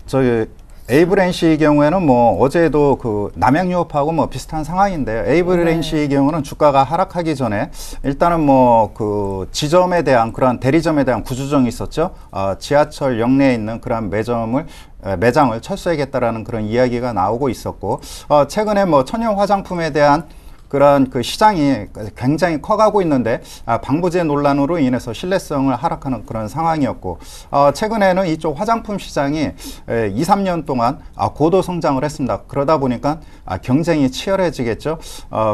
저희 에이블NC의 경우에는 뭐 어제도 그 남양유업하고 뭐 비슷한 상황인데요. 에이블NC의 경우는 주가가 하락하기 전에 일단은 뭐 그 지점에 대한 그런 대리점에 대한 구조정이 있었죠. 지하철 역내에 있는 그런 매장을 철수하겠다라는 그런 이야기가 나오고 있었고 최근에 뭐 천연 화장품에 대한 그런 그 시장이 굉장히 커가고 있는데 방부제 논란으로 인해서 신뢰성을 하락하는 그런 상황이었고 최근에는 이쪽 화장품 시장이 2, 3년 동안 고도 성장을 했습니다. 그러다 보니까 경쟁이 치열해지겠죠.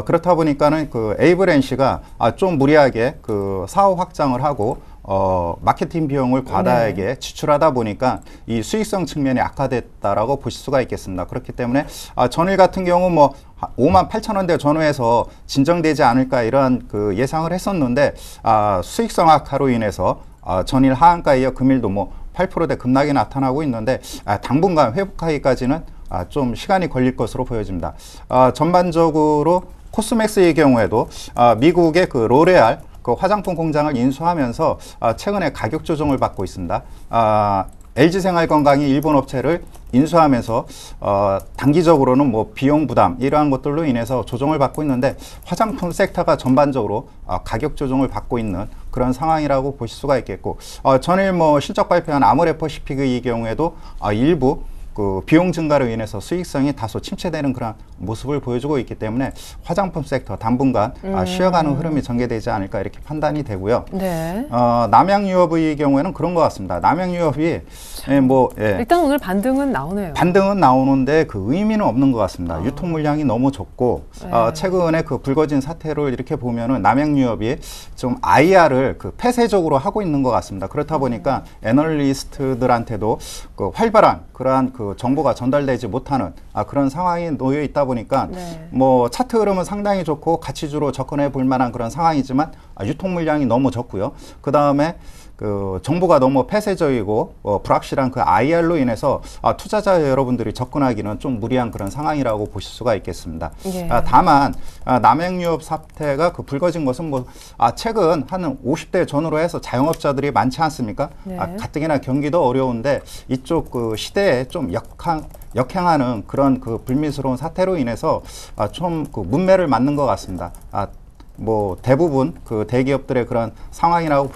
그렇다 보니까는 그 에이블NC가 좀 무리하게 그 사업 확장을 하고 마케팅 비용을 과다하게 지출하다 보니까 이 수익성 측면이 악화됐다라고 보실 수가 있겠습니다. 그렇기 때문에 전일 같은 경우 뭐 58,000원대 전후에서 진정되지 않을까 이런 그 예상을 했었는데 수익성 악화로 인해서 전일 하한가 이어 금일도 뭐 8%대 급락이 나타나고 있는데 당분간 회복하기까지는 좀 시간이 걸릴 것으로 보여집니다. 전반적으로 코스맥스의 경우에도 미국의 그 로레알 그 화장품 공장을 인수하면서 최근에 가격 조정을 받고 있습니다. LG생활건강이 일본 업체를 인수하면서 단기적으로는 뭐 비용 부담 이러한 것들로 인해서 조정을 받고 있는데 화장품 섹터가 전반적으로 가격 조정을 받고 있는 그런 상황이라고 보실 수가 있겠고 전일 뭐 실적 발표한 아모레퍼시픽의 경우에도 일부 그 비용 증가로 인해서 수익성이 다소 침체되는 그런 모습을 보여주고 있기 때문에 화장품 섹터 당분간 쉬어가는 흐름이 전개되지 않을까 이렇게 판단이 되고요. 네. 남양유업의 경우에는 그런 것 같습니다. 남양유업이 일단 오늘 반등은 나오네요. 반등은 나오는데 그 의미는 없는 것 같습니다. 유통 물량이 너무 적고 최근에 그 불거진 사태를 이렇게 보면은 남양유업이 좀 IR을 그 폐쇄적으로 하고 있는 것 같습니다. 그렇다 보니까 애널리스트들한테도 그 활발한 그러한 그 정보가 전달되지 못하는 그런 상황이 놓여 있다 보니까 뭐 차트 흐름은 상당히 좋고 가치주로 접근해 볼 만한 그런 상황이지만 유통 물량이 너무 적고요. 그 다음에 그 정보가 너무 폐쇄적이고 불확실한 그 IR로 인해서 투자자 여러분들이 접근하기는 좀 무리한 그런 상황이라고 보실 수가 있겠습니다. 예. 다만 남양유업 사태가 그 불거진 것은 뭐 최근 한 50대 전후로 해서 자영업자들이 많지 않습니까? 네. 가뜩이나 경기도 어려운데 이쪽 그 시대에 좀 역행하는 그런 그 불미스러운 사태로 인해서 좀 그 문매를 맞는 것 같습니다. 뭐 대부분 그 대기업들의 그런 상황이라고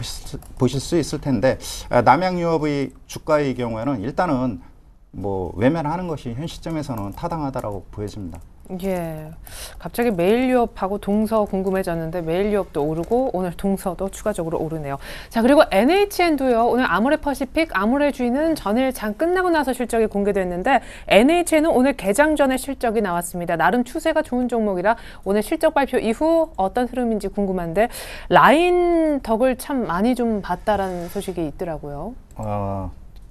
보실 수 있을 텐데 남양유업의 주가의 경우에는 일단은 뭐 외면하는 것이 현 시점에서는 타당하다라고 보여집니다. 예, 갑자기 메일유업하고 동서 궁금해졌는데 메일유업도 오르고 오늘 동서도 추가적으로 오르네요. 자, 그리고 NHN도요. 오늘 아모레퍼시픽 아모레주인은 전일 장 끝나고 나서 실적이 공개됐는데 NHN은 오늘 개장 전에 실적이 나왔습니다. 나름 추세가 좋은 종목이라 오늘 실적 발표 이후 어떤 흐름인지 궁금한데 라인 덕을 참 많이 좀 봤다라는 소식이 있더라고요.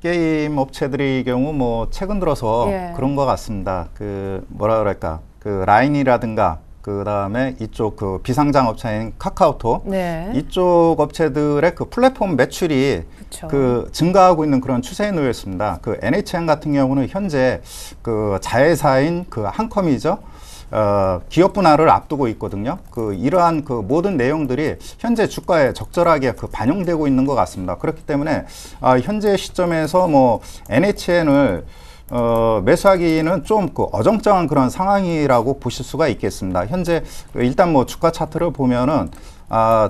게임 업체들의 경우 뭐 최근 들어서 그런 것 같습니다. 그 뭐라 그럴까 그 라인이라든가 그 다음에 이쪽 그 비상장 업체인 카카오톡 이쪽 업체들의 그 플랫폼 매출이 그 증가하고 있는 그런 추세에 놓여 있습니다. 그 NHN 같은 경우는 현재 그 자회사인 그 한컴이죠. 기업 분할을 앞두고 있거든요. 그 이러한 그 모든 내용들이 현재 주가에 적절하게 그 반영되고 있는 것 같습니다. 그렇기 때문에 현재 시점에서 뭐 NHN을 매수하기는 좀 그 어정쩡한 그런 상황이라고 보실 수가 있겠습니다. 현재 일단 뭐 주가 차트를 보면은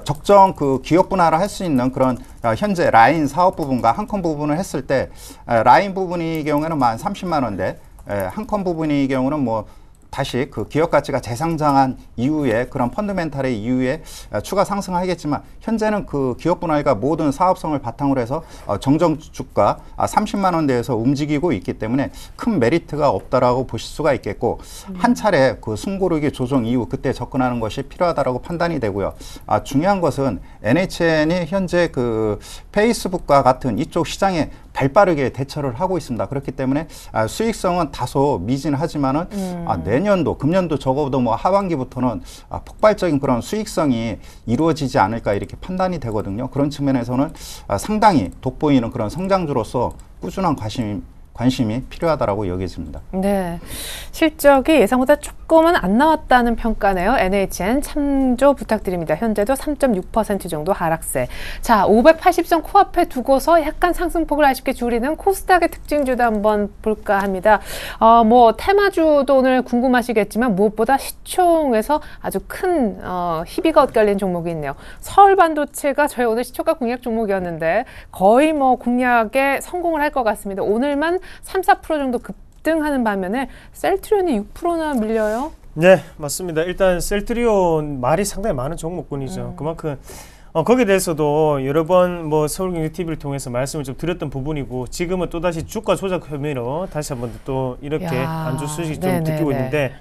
적정 그 기업 분할을 할 수 있는 그런 현재 라인 사업 부분과 한컴 부분을 했을 때 라인 부분의 경우에는 한 30만 원대, 한컴 부분의 경우는 뭐 다시 그 기업 가치가 재상장한 이후에 그런 펀드멘탈의 이후에 추가 상승하겠지만 현재는 그 기업 분할과 모든 사업성을 바탕으로 해서 정정 주가 30만 원대에서 움직이고 있기 때문에 큰 메리트가 없다라고 보실 수가 있겠고 한 차례 그 숨고르기 조정 이후 그때 접근하는 것이 필요하다라고 판단이 되고요. 중요한 것은 NHN이 현재 그 페이스북과 같은 이쪽 시장에 발빠르게 대처를 하고 있습니다. 그렇기 때문에 수익성은 다소 미진하지만은 내년도, 금년도 적어도 뭐 하반기부터는 폭발적인 그런 수익성이 이루어지지 않을까 이렇게 판단이 되거든요. 그런 측면에서는 상당히 돋보이는 그런 성장주로서 꾸준한 관심이 필요하다라고 여겨집니다. 네, 실적이 예상보다 조금은 안 나왔다는 평가네요. NHN 참조 부탁드립니다. 현재도 3.6% 정도 하락세. 자, 580선 코앞에 두고서 약간 상승폭을 아쉽게 줄이는 코스닥의 특징주도 한번 볼까 합니다. 뭐 테마주도 오늘 궁금하시겠지만 무엇보다 시총에서 아주 큰 희비가 엇갈린 종목이 있네요. 서울반도체가 저희 오늘 시초가 공략 종목이었는데 거의 뭐 공략에 성공을 할 것 같습니다. 오늘만 3~4% 정도 급등하는 반면에 셀트리온이 6%나 밀려요? 네, 맞습니다. 일단 셀트리온 말이 상당히 많은 종목군이죠. 그만큼 거기에 대해서도 여러 번 뭐 서울경제TV를 통해서 말씀을 좀 드렸던 부분이고 지금은 또다시 주가 조작 혐의로 다시 한번 또 이렇게 안 좋은 소식이 좀 듣기고 있는데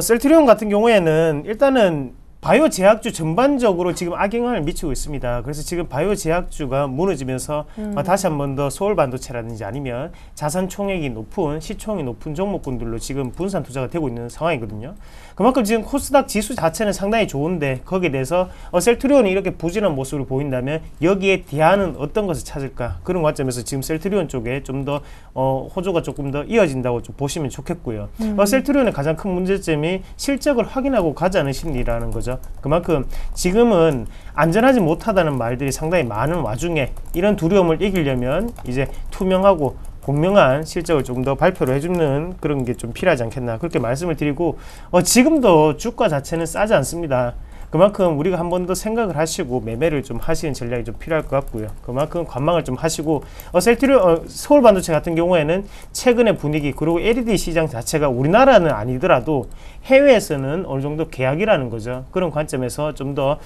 셀트리온 같은 경우에는 일단은 바이오 제약주 전반적으로 지금 악영향을 미치고 있습니다. 그래서 지금 바이오 제약주가 무너지면서 다시 한 번 더 서울반도체라든지 아니면 자산 총액이 높은 시총이 높은 종목군들로 지금 분산 투자가 되고 있는 상황이거든요. 그만큼 지금 코스닥 지수 자체는 상당히 좋은데 거기에 대해서 셀트리온이 이렇게 부진한 모습을 보인다면 여기에 대안은 어떤 것을 찾을까 그런 관점에서 지금 셀트리온 쪽에 좀 더 호조가 조금 더 이어진다고 좀 보시면 좋겠고요. 셀트리온의 가장 큰 문제점이 실적을 확인하고 가지 않은 심리라는 거죠. 그만큼 지금은 안전하지 못하다는 말들이 상당히 많은 와중에 이런 두려움을 이기려면 이제 투명하고 공명한 실적을 조금 더 발표를 해주는 그런 게 좀 필요하지 않겠나 그렇게 말씀을 드리고 지금도 주가 자체는 싸지 않습니다. 그만큼 우리가 한 번 더 생각을 하시고 매매를 좀 하시는 전략이 좀 필요할 것 같고요. 그만큼 관망을 좀 하시고 셀트리온 서울반도체 같은 경우에는 최근의 분위기 그리고 LED 시장 자체가 우리나라는 아니더라도 해외에서는 어느 정도 계약이라는 거죠. 그런 관점에서 좀 더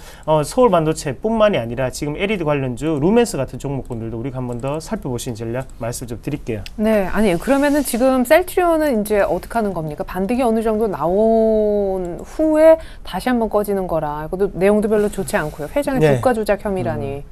서울반도체뿐만이 아니라 지금 LED 관련주 루멘스 같은 종목군들도 우리가 한 번 더 살펴보시는 전략 말씀 좀 드릴게요. 네, 아니 그러면은 지금 셀트리온은 이제 어떻게 하는 겁니까? 반등이 어느 정도 나온 후에 다시 한번 꺼지는 거라. 이것도 내용도 별로 좋지 않고요. 회장의 주가 조작 혐의라니.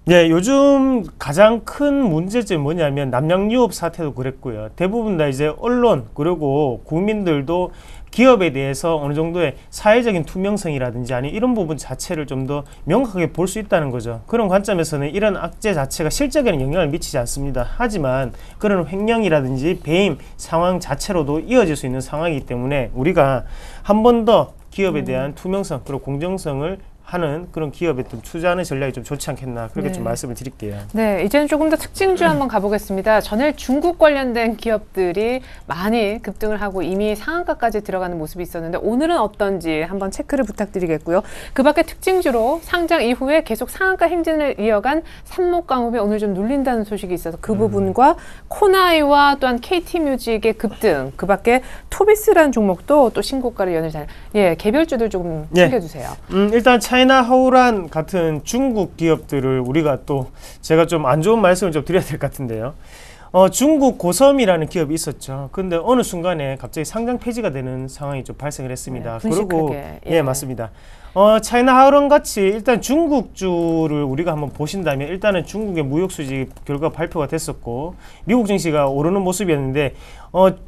네, 요즘 가장 큰 문제점이 뭐냐면 남양유업 사태도 그랬고요. 대부분 다 이제 언론 그리고 국민들도 기업에 대해서 어느 정도의 사회적인 투명성이라든지 아니 이런 부분 자체를 좀 더 명확하게 볼 수 있다는 거죠. 그런 관점에서는 이런 악재 자체가 실적에는 영향을 미치지 않습니다. 하지만 그런 횡령이라든지 배임 상황 자체로도 이어질 수 있는 상황이기 때문에 우리가 한 번 더 기업에 대한 투명성 그리고 공정성을 하는 그런 기업에 좀 투자하는 전략이 좀 좋지 않겠나 그렇게 좀 말씀을 드릴게요. 네, 이제는 조금 더 특징주 한번 가보겠습니다. 전일 중국 관련된 기업들이 많이 급등을 하고 이미 상한가까지 들어가는 모습이 있었는데 오늘은 어떤지 한번 체크를 부탁드리겠고요. 그 밖에 특징주로 상장 이후에 계속 상한가 행진을 이어간 삼목광업이 오늘 좀 눌린다는 소식이 있어서 그 부분과 코나이와 또한 KT뮤직의 급등, 그 밖에 토비스라는 종목도 또 신고가를 연일 개별주들 조금 챙겨주세요. 일단 차이나하우란 같은 중국 기업들을 우리가 또 제가 좀 안 좋은 말씀을 좀 드려야 될 것 같은데요. 중국 고섬이라는 기업이 있었죠. 근데 어느 순간에 갑자기 상장 폐지가 되는 상황이 좀 발생을 했습니다. 그리고 맞습니다. 차이나하우런 같이 일단 중국주를 우리가 한번 보신다면 일단은 중국의 무역 수지 결과 발표가 됐었고 미국 증시가 오르는 모습이었는데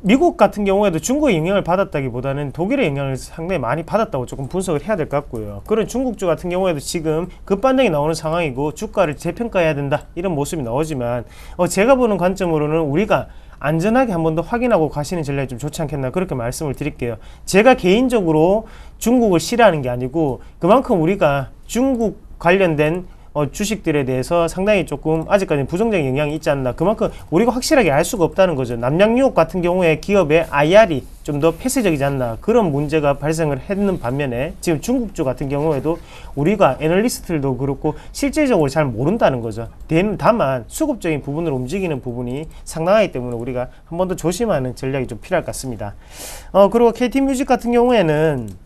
미국 같은 경우에도 중국의 영향을 받았다기보다는 독일의 영향을 상당히 많이 받았다고 조금 분석을 해야 될 것 같고요. 그런 중국주 같은 경우에도 지금 급반등이 나오는 상황이고 주가를 재평가해야 된다 이런 모습이 나오지만 제가 보는 관점으로는 우리가 안전하게 한 번 더 확인하고 가시는 전략이 좀 좋지 않겠나 그렇게 말씀을 드릴게요. 제가 개인적으로 중국을 싫어하는 게 아니고 그만큼 우리가 중국 관련된 주식들에 대해서 상당히 조금 아직까지는 부정적인 영향이 있지 않나. 그만큼 우리가 확실하게 알 수가 없다는 거죠. 남양유업 같은 경우에 기업의 IR이 좀 더 폐쇄적이지 않나, 그런 문제가 발생을 했는 반면에 지금 중국주 같은 경우에도 우리가 애널리스트들도 그렇고 실질적으로 잘 모른다는 거죠. 다만 수급적인 부분으로 움직이는 부분이 상당하기 때문에 우리가 한 번 더 조심하는 전략이 좀 필요할 것 같습니다. 그리고 KT뮤직 같은 경우에는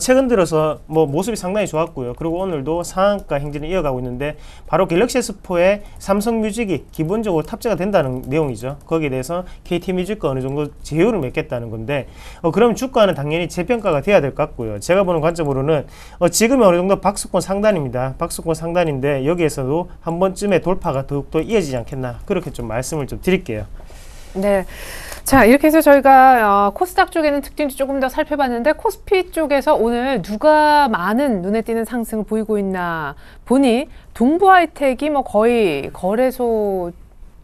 최근 들어서 모습이 상당히 좋았고요. 그리고 오늘도 상한가 행진을 이어가고 있는데, 바로 갤럭시 S4에 삼성뮤직이 기본적으로 탑재가 된다는 내용이죠. 거기에 대해서 KT뮤직과 어느 정도 제휴를 맺겠다는 건데, 그러면 주가는 당연히 재평가가 돼야 될 것 같고요. 제가 보는 관점으로는 지금이 어느 정도 박스권 상단입니다. 박스권 상단인데 여기에서도 한 번쯤에 돌파가 더욱더 이어지지 않겠나, 그렇게 좀 말씀을 좀 드릴게요. 네. 자, 이렇게 해서 저희가 코스닥 쪽에는 특징도 조금 더 살펴봤는데, 코스피 쪽에서 오늘 누가 많은 눈에 띄는 상승을 보이고 있나 보니, 동부하이텍이 거의 거래소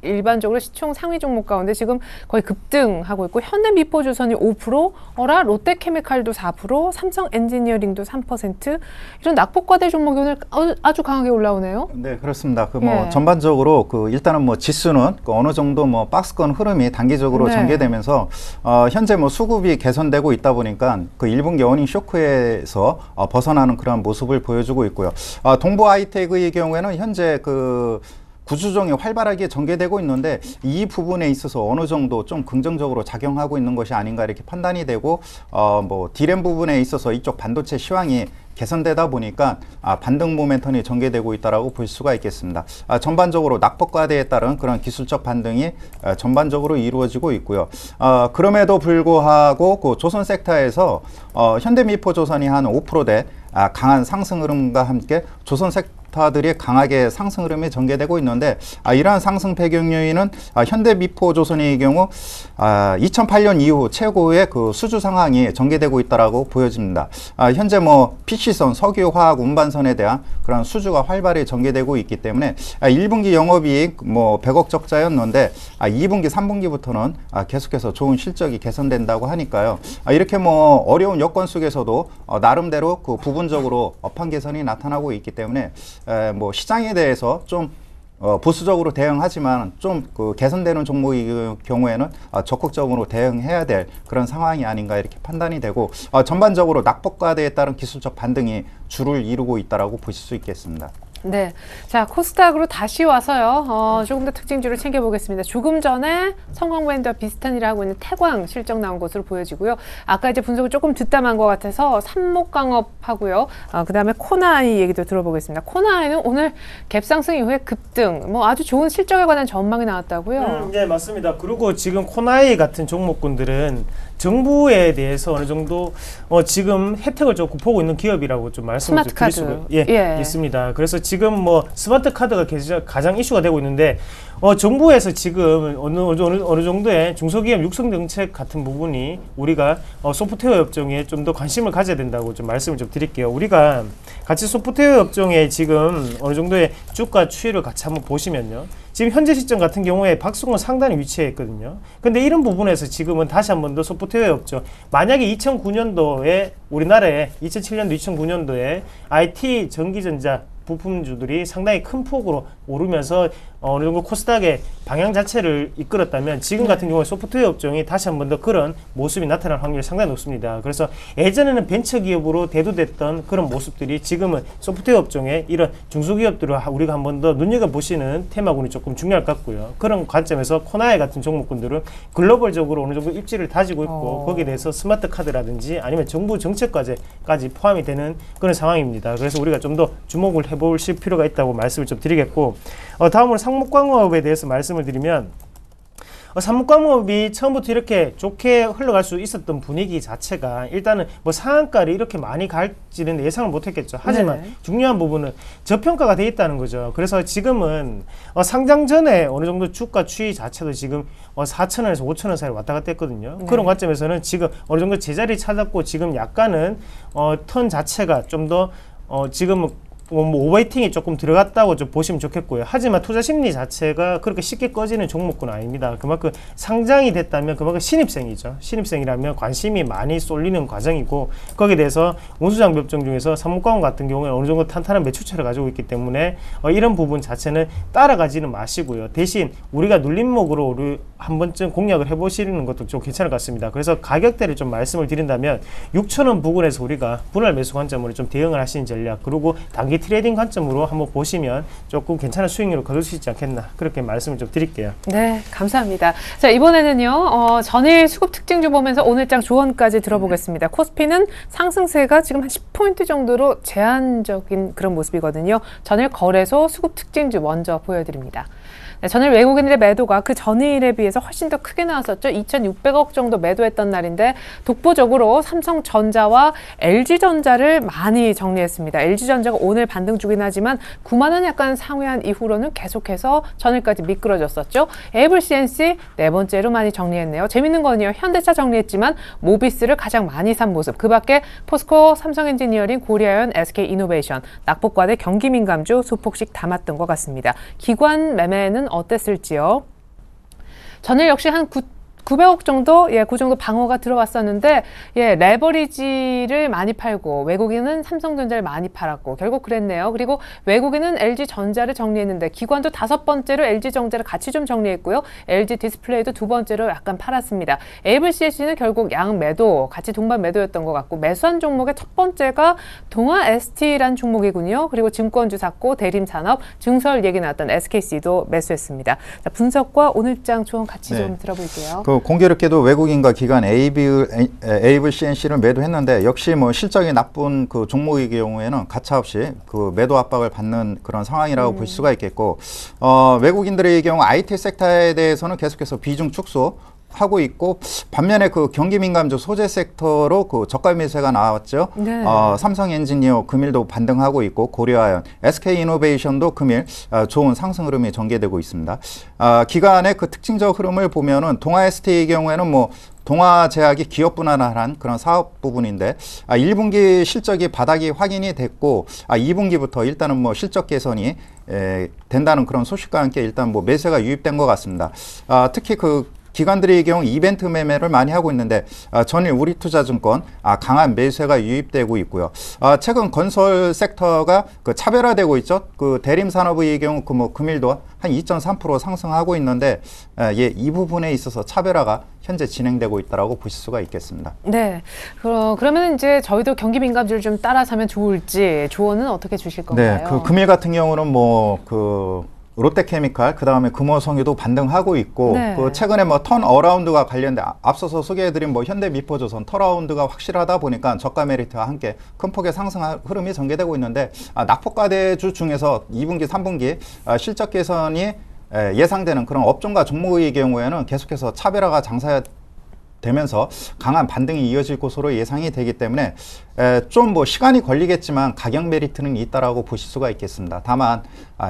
일반적으로 시총 상위 종목 가운데 지금 거의 급등하고 있고, 현대미포조선이 5%, 롯데케미칼도 4%, 삼성엔지니어링도 3%, 이런 낙폭과대 종목이 오늘 아주 강하게 올라오네요. 네, 그렇습니다. 전반적으로 일단은 지수는 어느 정도 박스권 흐름이 단기적으로 전개되면서 현재 수급이 개선되고 있다 보니까 1분기 어닝 쇼크에서 벗어나는 그런 모습을 보여주고 있고요. 동부하이텍의 경우에는 현재 구조조정이 활발하게 전개되고 있는데, 이 부분에 있어서 어느 정도 좀 긍정적으로 작용하고 있는 것이 아닌가 이렇게 판단이 되고, 디램 부분에 있어서 이쪽 반도체 시황이 개선되다 보니까 반등 모멘텀이 전개되고 있다라고 볼 수가 있겠습니다. 전반적으로 낙폭과대에 따른 그런 기술적 반등이 전반적으로 이루어지고 있고요. 그럼에도 불구하고 조선 섹터에서 현대미포조선이 한 5%대 강한 상승 흐름과 함께 조선 섹터들이 강하게 상승 흐름이 전개되고 있는데, 이러한 상승 배경 요인은 현대미포조선의 경우 2008년 이후 최고의 수주 상황이 전개되고 있다라고 보여집니다. 현재 PC선, 석유화학 운반선에 대한 그런 수주가 활발히 전개되고 있기 때문에 1분기 영업이익 100억 적자였는데 2분기, 3분기부터는 계속해서 좋은 실적이 개선된다고 하니까요. 이렇게 어려운 여건 속에서도 나름대로 부분적으로 업황 개선이 나타나고 있기 때문에 시장에 대해서 좀 보수적으로 대응하지만 좀 개선되는 종목의 경우에는 적극적으로 대응해야 될 그런 상황이 아닌가 이렇게 판단이 되고, 전반적으로 낙폭과대에 따른 기술적 반등이 주를 이루고 있다라고 보실 수 있겠습니다. 네. 자, 코스닥으로 다시 와서요. 조금 더 특징주를 챙겨보겠습니다. 조금 전에 성광브랜드와 비슷한 일을 하고 있는 태광 실적 나온 것으로 보여지고요. 아까 이제 분석을 조금 뒷담한 것 같아서 삼목광업하고요. 그 다음에 코나이 얘기도 들어보겠습니다. 코나이는 오늘 갭상승 이후에 급등, 아주 좋은 실적에 관한 전망이 나왔다고요? 네, 맞습니다. 그리고 지금 코나이 같은 종목군들은 정부에 대해서 어느 정도 지금 혜택을 조금 보고 있는 기업이라고 좀 말씀을 드릴 수가 있습니다. 그래서 지금 스마트 카드가 가장 이슈가 되고 있는데, 정부에서 지금 어느 정도의 중소기업 육성 정책 같은 부분이 우리가 소프트웨어 업종에 좀 더 관심을 가져야 된다고 좀 말씀을 좀 드릴게요. 우리가 같이 소프트웨어 업종에 지금 어느 정도의 주가 추이를 같이 한번 보시면요. 지금 현재 시점 같은 경우에 박스권 상단에 위치해 있거든요. 근데 이런 부분에서 지금은 다시 한 번 더 소프트웨어 업종, 만약에 2009년도에 우리나라에 2007년도, 2009년도에 IT 전기전자 부품주들이 상당히 큰 폭으로 오르면서 어느 정도 코스닥의 방향 자체를 이끌었다면, 지금 같은 경우에 소프트웨어 업종이 다시 한 번 더 그런 모습이 나타날 확률이 상당히 높습니다. 그래서 예전에는 벤처기업으로 대두됐던 그런 모습들이 지금은 소프트웨어 업종의 이런 중소기업들을 우리가 한 번 더 눈여겨보시는 테마군이 조금 중요할 것 같고요. 그런 관점에서 코나이 같은 종목군들은 글로벌적으로 어느 정도 입지를 다지고 있고, 거기에 대해서 스마트 카드라든지 아니면 정부 정책까지 포함이 되는 그런 상황입니다. 그래서 우리가 좀 더 주목을 해보실 필요가 있다고 말씀을 좀 드리겠고, 다음으로 삼목광업에 대해서 말씀을 드리면, 삼목광업이 처음부터 이렇게 좋게 흘러갈 수 있었던 분위기 자체가 일단은 상한가를 이렇게 많이 갈지는 예상을 못했겠죠. 하지만 중요한 부분은 저평가가 돼 있다는 거죠. 그래서 지금은 상장 전에 어느 정도 주가 추이 자체도 지금 4,000원에서 5,000원 사이 왔다 갔다 했거든요. 그런 관점에서는 지금 어느 정도 제자리 찾았고, 지금 약간은 턴 자체가 좀 더 지금은 오버히팅이 조금 들어갔다고 좀 보시면 좋겠고요. 하지만 투자 심리 자체가 그렇게 쉽게 꺼지는 종목군 아닙니다. 그만큼 상장이 됐다면 그만큼 신입생이죠. 신입생이라면 관심이 많이 쏠리는 과정이고, 거기에 대해서 운수장비업종 중에서 삼목가원 같은 경우에 어느 정도 탄탄한 매출처를 가지고 있기 때문에 이런 부분 자체는 따라가지는 마시고요. 대신 우리가 눌림목으로 우리 한 번쯤 공략을 해보시는 것도 좀 괜찮을 것 같습니다. 그래서 가격대를 좀 말씀을 드린다면 6,000원 부근에서 우리가 분할 매수 관점으로 좀 대응을 하시는 전략, 그리고 단기 트레이딩 관점으로 한번 보시면 조금 괜찮은 수익률을 거둘 수 있지 않겠나, 그렇게 말씀을 좀 드릴게요. 네, 감사합니다. 자, 이번에는요, 전일 수급 특징주 보면서 오늘장 조언까지 들어보겠습니다. 코스피는 상승세가 지금 한 10포인트 정도로 제한적인 그런 모습이거든요. 전일 거래소 수급 특징주 먼저 보여드립니다. 네, 전일 외국인들의 매도가 그 전일에 비해서 훨씬 더 크게 나왔었죠. 2,600억 정도 매도했던 날인데 독보적으로 삼성전자와 LG전자를 많이 정리했습니다. LG전자가 오늘 반등 주긴 하지만 9만 원 약간 상회한 이후로는 계속해서 전일까지 미끄러졌었죠. 에이블 CNC 네 번째로 많이 정리했네요. 재밌는 건요. 현대차 정리했지만 모비스를 가장 많이 산 모습. 그 밖에 포스코, 삼성엔지니어링, 고리아연, SK이노베이션, 낙폭과대, 경기민감주 소폭씩 담았던 것 같습니다. 기관 매매는 어땠을지요? 전일 역시 한 900억 정도, 그 정도 방어가 들어왔었는데, 레버리지를 많이 팔고, 외국인은 삼성전자를 많이 팔았고, 결국 그랬네요. 그리고 외국인은 LG전자를 정리했는데, 기관도 5번째로 LG전자를 같이 좀 정리했고요. LG디스플레이도 2번째로 약간 팔았습니다. 에이블CS는 결국 양 매도, 같이 동반 매도였던 것 같고, 매수한 종목의 첫 번째가 동아ST라는 종목이군요. 그리고 증권주 샀고, 대림산업, 증설 얘기 나왔던 SKC도 매수했습니다. 자, 분석과 오늘장 조언 같이 좀 들어볼게요. 공교롭게도 외국인과 기관 에이블 CNC를 매도했는데, 역시 뭐 실적이 나쁜 그 종목의 경우에는 가차없이 그 매도 압박을 받는 그런 상황이라고 볼 수가 있겠고, 외국인들의 경우 IT 섹터에 대해서는 계속해서 비중 축소 하고 있고, 반면에 그 경기민감주 소재 섹터로 그 저가 매수가 나왔죠. 네. 삼성엔지니어 금일도 반등하고 있고, 고려아연, SK이노베이션도 금일 좋은 상승 흐름이 전개되고 있습니다. 기간의 그 특징적 흐름을 보면은 동아ST의 경우에는 뭐 동아제약이 기업 분할한 그런 사업 부분인데, 1분기 실적이 바닥이 확인이 됐고, 2분기부터 일단은 뭐 실적 개선이 된다는 그런 소식과 함께 일단 뭐 매수가 유입된 것 같습니다. 특히 그 기관들의 경우 이벤트 매매를 많이 하고 있는데, 전일 우리투자증권 강한 매수세가 유입되고 있고요. 최근 건설 섹터가 그 차별화되고 있죠. 그 대림산업의 경우 그 뭐 금일도 한 2.3% 상승하고 있는데, 이 부분에 있어서 차별화가 현재 진행되고 있다라고 보실 수가 있겠습니다. 네, 그러면 이제 저희도 경기민감주를 좀 따라 사면 좋을지 조언은 어떻게 주실 건가요? 네, 그 금일 같은 경우는 뭐 그 롯데케미칼, 그 다음에 금호성유도 반등하고 있고, 그 최근에 뭐 턴어라운드가 관련된 앞서서 소개해드린 뭐 현대미포조선 턴어라운드가 확실하다 보니까 저가 메리트와 함께 큰 폭의 상승 흐름이 전개되고 있는데, 낙폭과대주 중에서 2분기, 3분기 실적 개선이 예상되는 그런 업종과 종목의 경우에는 계속해서 차별화가 장사되면서 강한 반등이 이어질 것으로 예상이 되기 때문에 좀 뭐 시간이 걸리겠지만 가격 메리트는 있다라고 보실 수가 있겠습니다. 다만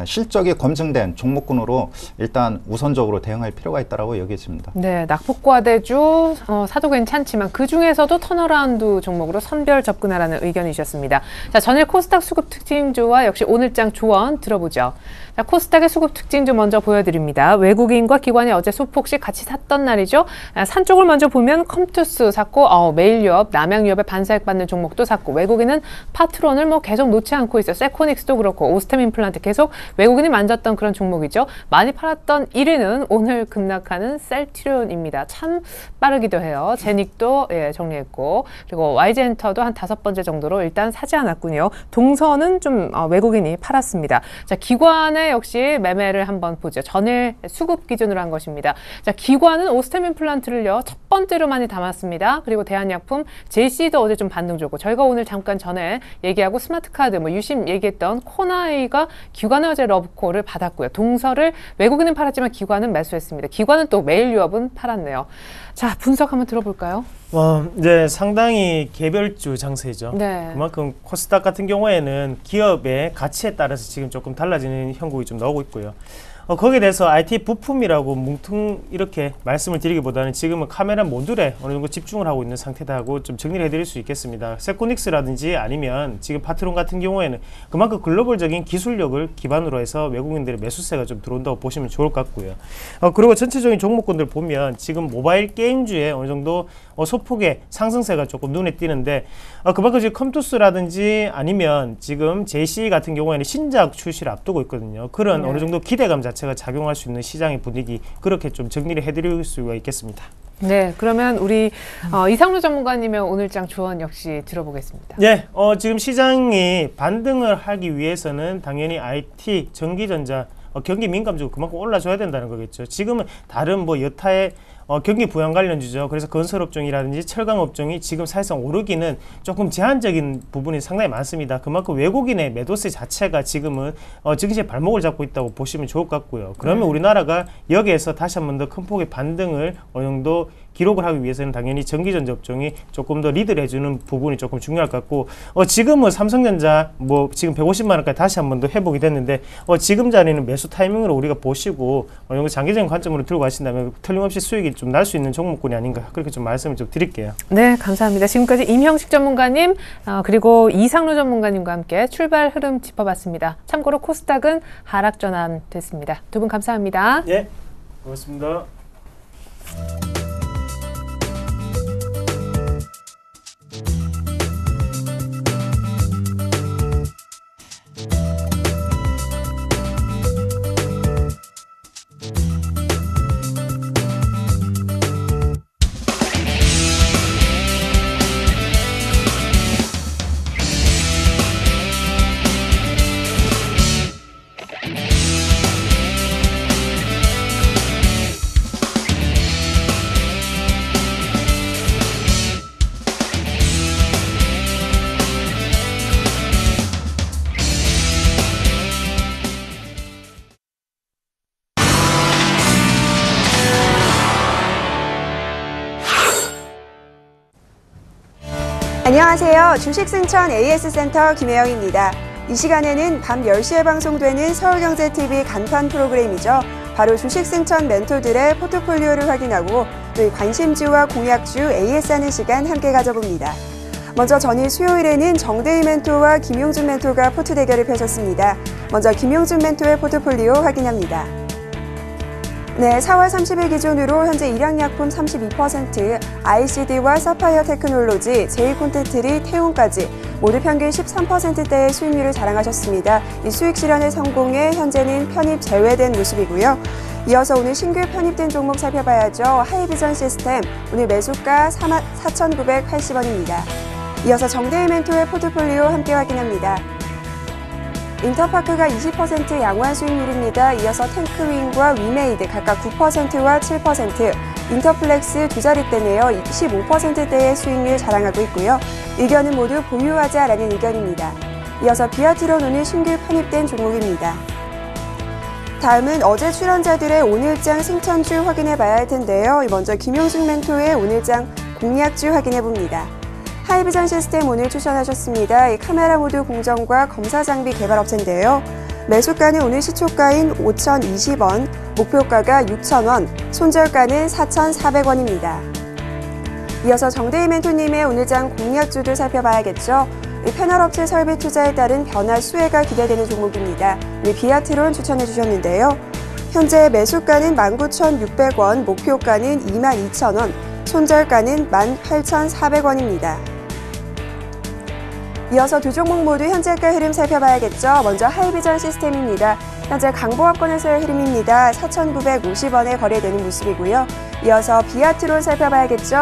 실적이 검증된 종목군으로 일단 우선적으로 대응할 필요가 있다라고 여겨집니다. 네, 낙폭과대주 사도 괜찮지만 그 중에서도 턴어라운드 종목으로 선별 접근하라는 의견이셨습니다. 자, 전일 코스닥 수급 특징주와 역시 오늘장 조언 들어보죠. 자, 코스닥의 수급 특징주 먼저 보여드립니다. 외국인과 기관이 어제 소폭씩 같이 샀던 날이죠. 산 쪽을 먼저 보면 컴투스 샀고, 메일유업, 남양유업에 반사익 받는 종목도 샀고, 외국인은 파트론을 뭐 계속 놓지 않고 있어요. 세코닉스도 그렇고, 오스템 임플란트 계속 외국인이 만졌던 그런 종목이죠. 많이 팔았던 1위는 오늘 급락하는 셀트리온입니다. 참 빠르기도 해요. 제닉도 정리했고, 그리고 YG엔터도 한 5번째 정도로 일단 사지 않았군요. 동선은 좀 외국인이 팔았습니다. 자, 기관의 역시 매매를 한번 보죠. 전일 수급 기준으로 한 것입니다. 자, 기관은 오스템 임플란트를요, 첫 번째로 많이 담았습니다. 그리고 대한약품, JC도 어제 좀 반등 줬고, 저희가 오늘 잠깐 전에 얘기하고 스마트카드, 뭐 유심 얘기했던 코나이가 기관의 어제 러브콜을 받았고요. 동서를 외국인은 팔았지만 기관은 매수했습니다. 기관은 또 메일유업은 팔았네요. 자, 분석 한번 들어볼까요? 이제 상당히 개별주 장세죠. 네. 그만큼 코스닥 같은 경우에는 기업의 가치에 따라서 지금 조금 달라지는 형국이 좀 나오고 있고요. 거기에 대해서 IT 부품이라고 뭉퉁 이렇게 말씀을 드리기보다는 지금은 카메라 모듈에 어느 정도 집중을 하고 있는 상태다고 좀 정리를 해드릴 수 있겠습니다. 세코닉스라든지 아니면 지금 파트론 같은 경우에는 그만큼 글로벌적인 기술력을 기반으로 해서 외국인들의 매수세가 좀 들어온다고 보시면 좋을 것 같고요. 그리고 전체적인 종목군들 보면 지금 모바일 게임주에 어느 정도 소폭의 상승세가 조금 눈에 띄는데 그만큼 지금 컴투스라든지 아니면 지금 JC 같은 경우에는 신작 출시를 앞두고 있거든요. 그런 어느 정도 기대감 자체가 작용할 수 있는 시장의 분위기, 그렇게 좀 정리를 해드릴 수가 있겠습니다. 네, 그러면 우리 이상로 전문가님의 오늘장 조언 역시 들어보겠습니다. 네, 지금 시장이 반등을 하기 위해서는 당연히 IT, 전기전자, 경기 민감주가 그만큼 올라줘야 된다는 거겠죠. 지금은 다른 뭐 여타의 경기 부양 관련주죠. 그래서 건설업종이라든지 철강업종이 지금 사실상 오르기는 조금 제한적인 부분이 상당히 많습니다. 그만큼 외국인의 매도세 자체가 지금은 증시의 발목을 잡고 있다고 보시면 좋을 것 같고요. 그러면 우리나라가 여기에서 다시 한 번 더 큰 폭의 반등을 어느 정도 기록을 하기 위해서는 당연히 전기전자 업종이 조금 더 리드를 해주는 부분이 조금 중요할 것 같고, 지금은 삼성전자 뭐 지금 150만 원까지 다시 한 번 더 회복이 됐는데 지금 자리는 매수 타이밍으로 우리가 보시고 어느 정도 장기적인 관점으로 들고 가신다면 틀림없이 수익이 좀 날 수 있는 종목군이 아닌가, 그렇게 좀 말씀을 좀 드릴게요. 네, 감사합니다. 지금까지 임형식 전문가님 그리고 이상로 전문가님과 함께 출발 흐름 짚어봤습니다. 참고로 코스닥은 하락 전환됐습니다. 두 분 감사합니다. 네, 고맙습니다. 안녕하세요. 주식승천 AS센터 김혜영입니다. 이 시간에는 밤 10시에 방송되는 서울경제TV 간판 프로그램이죠. 바로 주식승천 멘토들의 포트폴리오를 확인하고 또 관심주와 공약주 AS하는 시간 함께 가져봅니다. 먼저 전일 수요일에는 정대희 멘토와 김용준 멘토가 포트 대결을 펼쳤습니다. 먼저 김용준 멘토의 포트폴리오 확인합니다. 네, 4월 30일 기준으로 현재 일양약품 32%, ICD와 사파이어 테크놀로지, 제이콘텐트리, 태움까지 모두 평균 13%대의 수익률을 자랑하셨습니다. 이 수익 실현에 성공해 현재는 편입 제외된 모습이고요. 이어서 오늘 신규 편입된 종목 살펴봐야죠. 하이비전 시스템, 오늘 매수가 4,980원입니다. 이어서 정대희 멘토의 포트폴리오 함께 확인합니다. 인터파크가 20% 양호한 수익률입니다. 이어서 탱크윙과 위메이드 각각 9%와 7%, 인터플렉스 두 자릿대네요. 25%대의 수익률 자랑하고 있고요. 의견은 모두 보유하자라는 의견입니다. 이어서 비아트론 오늘 신규 편입된 종목입니다. 다음은 어제 출연자들의 오늘장 승천주 확인해 봐야 할 텐데요. 먼저 김용준 멘토의 오늘장 공략주 확인해 봅니다. 하이비전 시스템 오늘 출전하셨습니다. 카메라 모듈 공정과 검사 장비 개발 업체인데요. 매수가는 오늘 시초가인 5,020원, 목표가가 6,000원, 손절가는 4,400원입니다. 이어서 정대희 멘토님의 오늘장 공략주도 살펴봐야겠죠. 패널업체 설비 투자에 따른 변화 수혜가 기대되는 종목입니다. 비아트론 추천해 주셨는데요. 현재 매수가는 19,600원, 목표가는 22,000원, 손절가는 18,400원입니다. 이어서 두 종목 모두 현재가 흐름 살펴봐야겠죠. 먼저 하이비전 시스템입니다. 현재 강보합권에서의 흐름입니다. 4,950원에 거래되는 모습이고요. 이어서 비아트론 살펴봐야겠죠.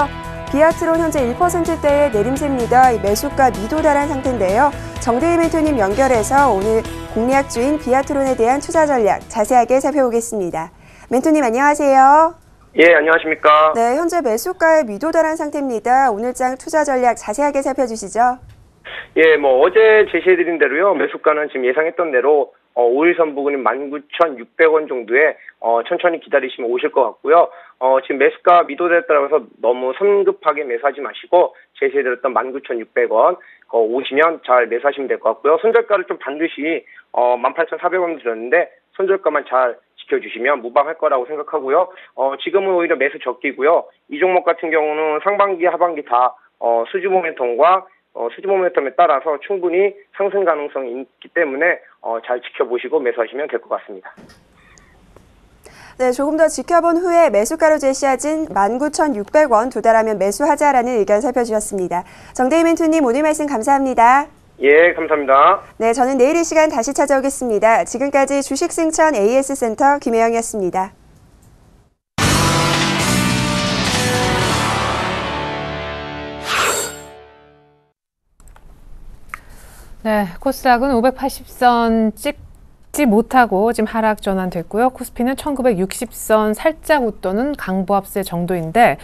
비아트론 현재 1%대의 내림세입니다. 매수가 미도달한 상태인데요. 정대희 멘토님 연결해서 오늘 공략주인 비아트론에 대한 투자 전략 자세하게 살펴보겠습니다. 멘토님 안녕하세요. 예, 안녕하십니까. 네, 현재 매수가에 미도달한 상태입니다. 오늘장 투자 전략 자세하게 살펴주시죠. 예, 어제 제시해드린 대로요. 매수가는 지금 예상했던 대로 5일선 부근인 19,600원 정도에 천천히 기다리시면 오실 것 같고요. 지금 매수가 미도대에 따라서 너무 성급하게 매수하지 마시고 제시해드렸던 19,600원 오시면 잘 매수하시면 될 것 같고요. 손절가를 좀 반드시 18,400원 드렸는데 손절가만 잘 지켜주시면 무방할 거라고 생각하고요. 지금은 오히려 매수 적기고요. 이 종목 같은 경우는 상반기, 하반기 다 수주 모멘텀에 따라서 충분히 상승 가능성이 있기 때문에 잘 지켜보시고 매수하시면 될 것 같습니다. 네, 조금 더 지켜본 후에 매수가로 제시하진 19,600원 도달하면 매수하자라는 의견 살펴주셨습니다. 정대희 멘토님 오늘 말씀 감사합니다. 예, 감사합니다. 네, 저는 내일 이 시간 다시 찾아오겠습니다. 지금까지 주식승천 AS센터 김혜영이었습니다. 네, 코스닥은 580선 찍지 못하고 지금 하락 전환됐고요. 코스피는 1960선 살짝 웃도는 강보합세 정도인데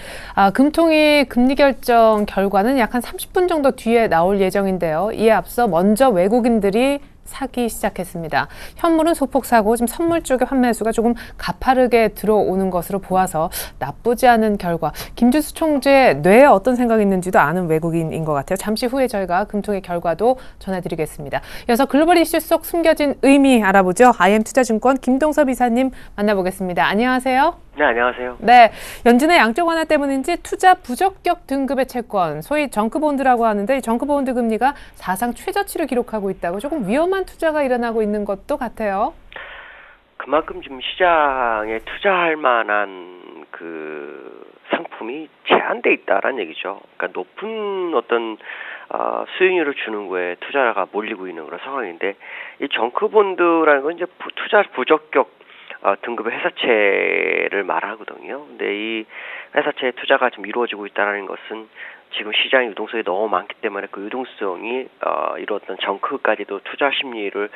금통위 금리 결정 결과는 약 한 30분 정도 뒤에 나올 예정인데요. 이에 앞서 먼저 외국인들이 사기 시작했습니다. 현물은 소폭 사고 지금 선물 쪽의 환매수가 조금 가파르게 들어오는 것으로 보아서 나쁘지 않은 결과. 김주수 총재 뇌에 어떤 생각이 있는지도 아는 외국인인 것 같아요. 잠시 후에 저희가 금통의 결과도 전해드리겠습니다. 이어서 글로벌 이슈 속 숨겨진 의미 알아보죠. IM투자증권 김동섭 이사님 만나보겠습니다. 안녕하세요. 네, 안녕하세요. 네, 연준의 양적 완화 때문인지 투자 부적격 등급의 채권, 소위 정크본드라고 하는데 이 정크본드 금리가 사상 최저치를 기록하고 있다고 조금 위험한 투자가 일어나고 있는 것도 같아요. 그만큼 지금 시장에 투자할 만한 그 상품이 제한돼 있다라는 얘기죠. 그러니까 높은 어떤 수익률을 주는 거에 투자가 몰리고 있는 그런 상황인데 이 정크본드라는 건 이제 투자 부적격 등급의 회사채를 말하거든요. 근데 이 회사채 투자가 지금 이루어지고 있다는 것은 지금 시장 유동성이 너무 많기 때문에 그 유동성이 이루었던 정크까지도 투자 심리를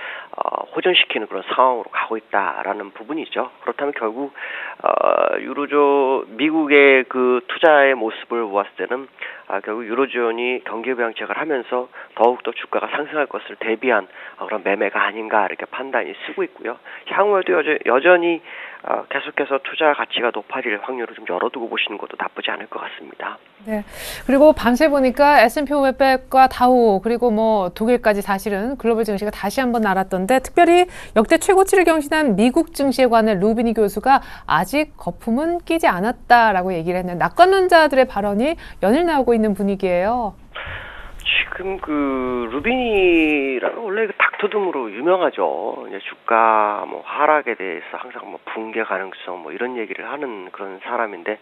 호전시키는 그런 상황으로 가고 있다라는 부분이죠. 그렇다면 결국 미국의 그 투자의 모습을 보았을 때는 결국 유로존이 경기 부양책을 하면서 더욱더 주가가 상승할 것을 대비한 그런 매매가 아닌가 이렇게 판단이 쓰고 있고요. 향후에도 여전히 계속해서 투자 가치가 높아질 확률을 좀 열어두고 보시는 것도 나쁘지 않을 것 같습니다. 네. 그리고 밤새 보니까 S&P 500과 다우 그리고 뭐 독일까지 사실은 글로벌 증시가 다시 한번 날았던데 특별히 역대 최고치를 경신한 미국 증시에 관해 루비니 교수가 아직 거품은 끼지 않았다라고 얘기를 했는데 낙관론자들의 발언이 연일 나오고 있는 분위기예요. 지금 그 루비니라는 원래 그 닥터둠으로 유명하죠. 이제 주가 뭐 하락에 대해서 항상 뭐 붕괴 가능성 뭐 이런 얘기를 하는 그런 사람인데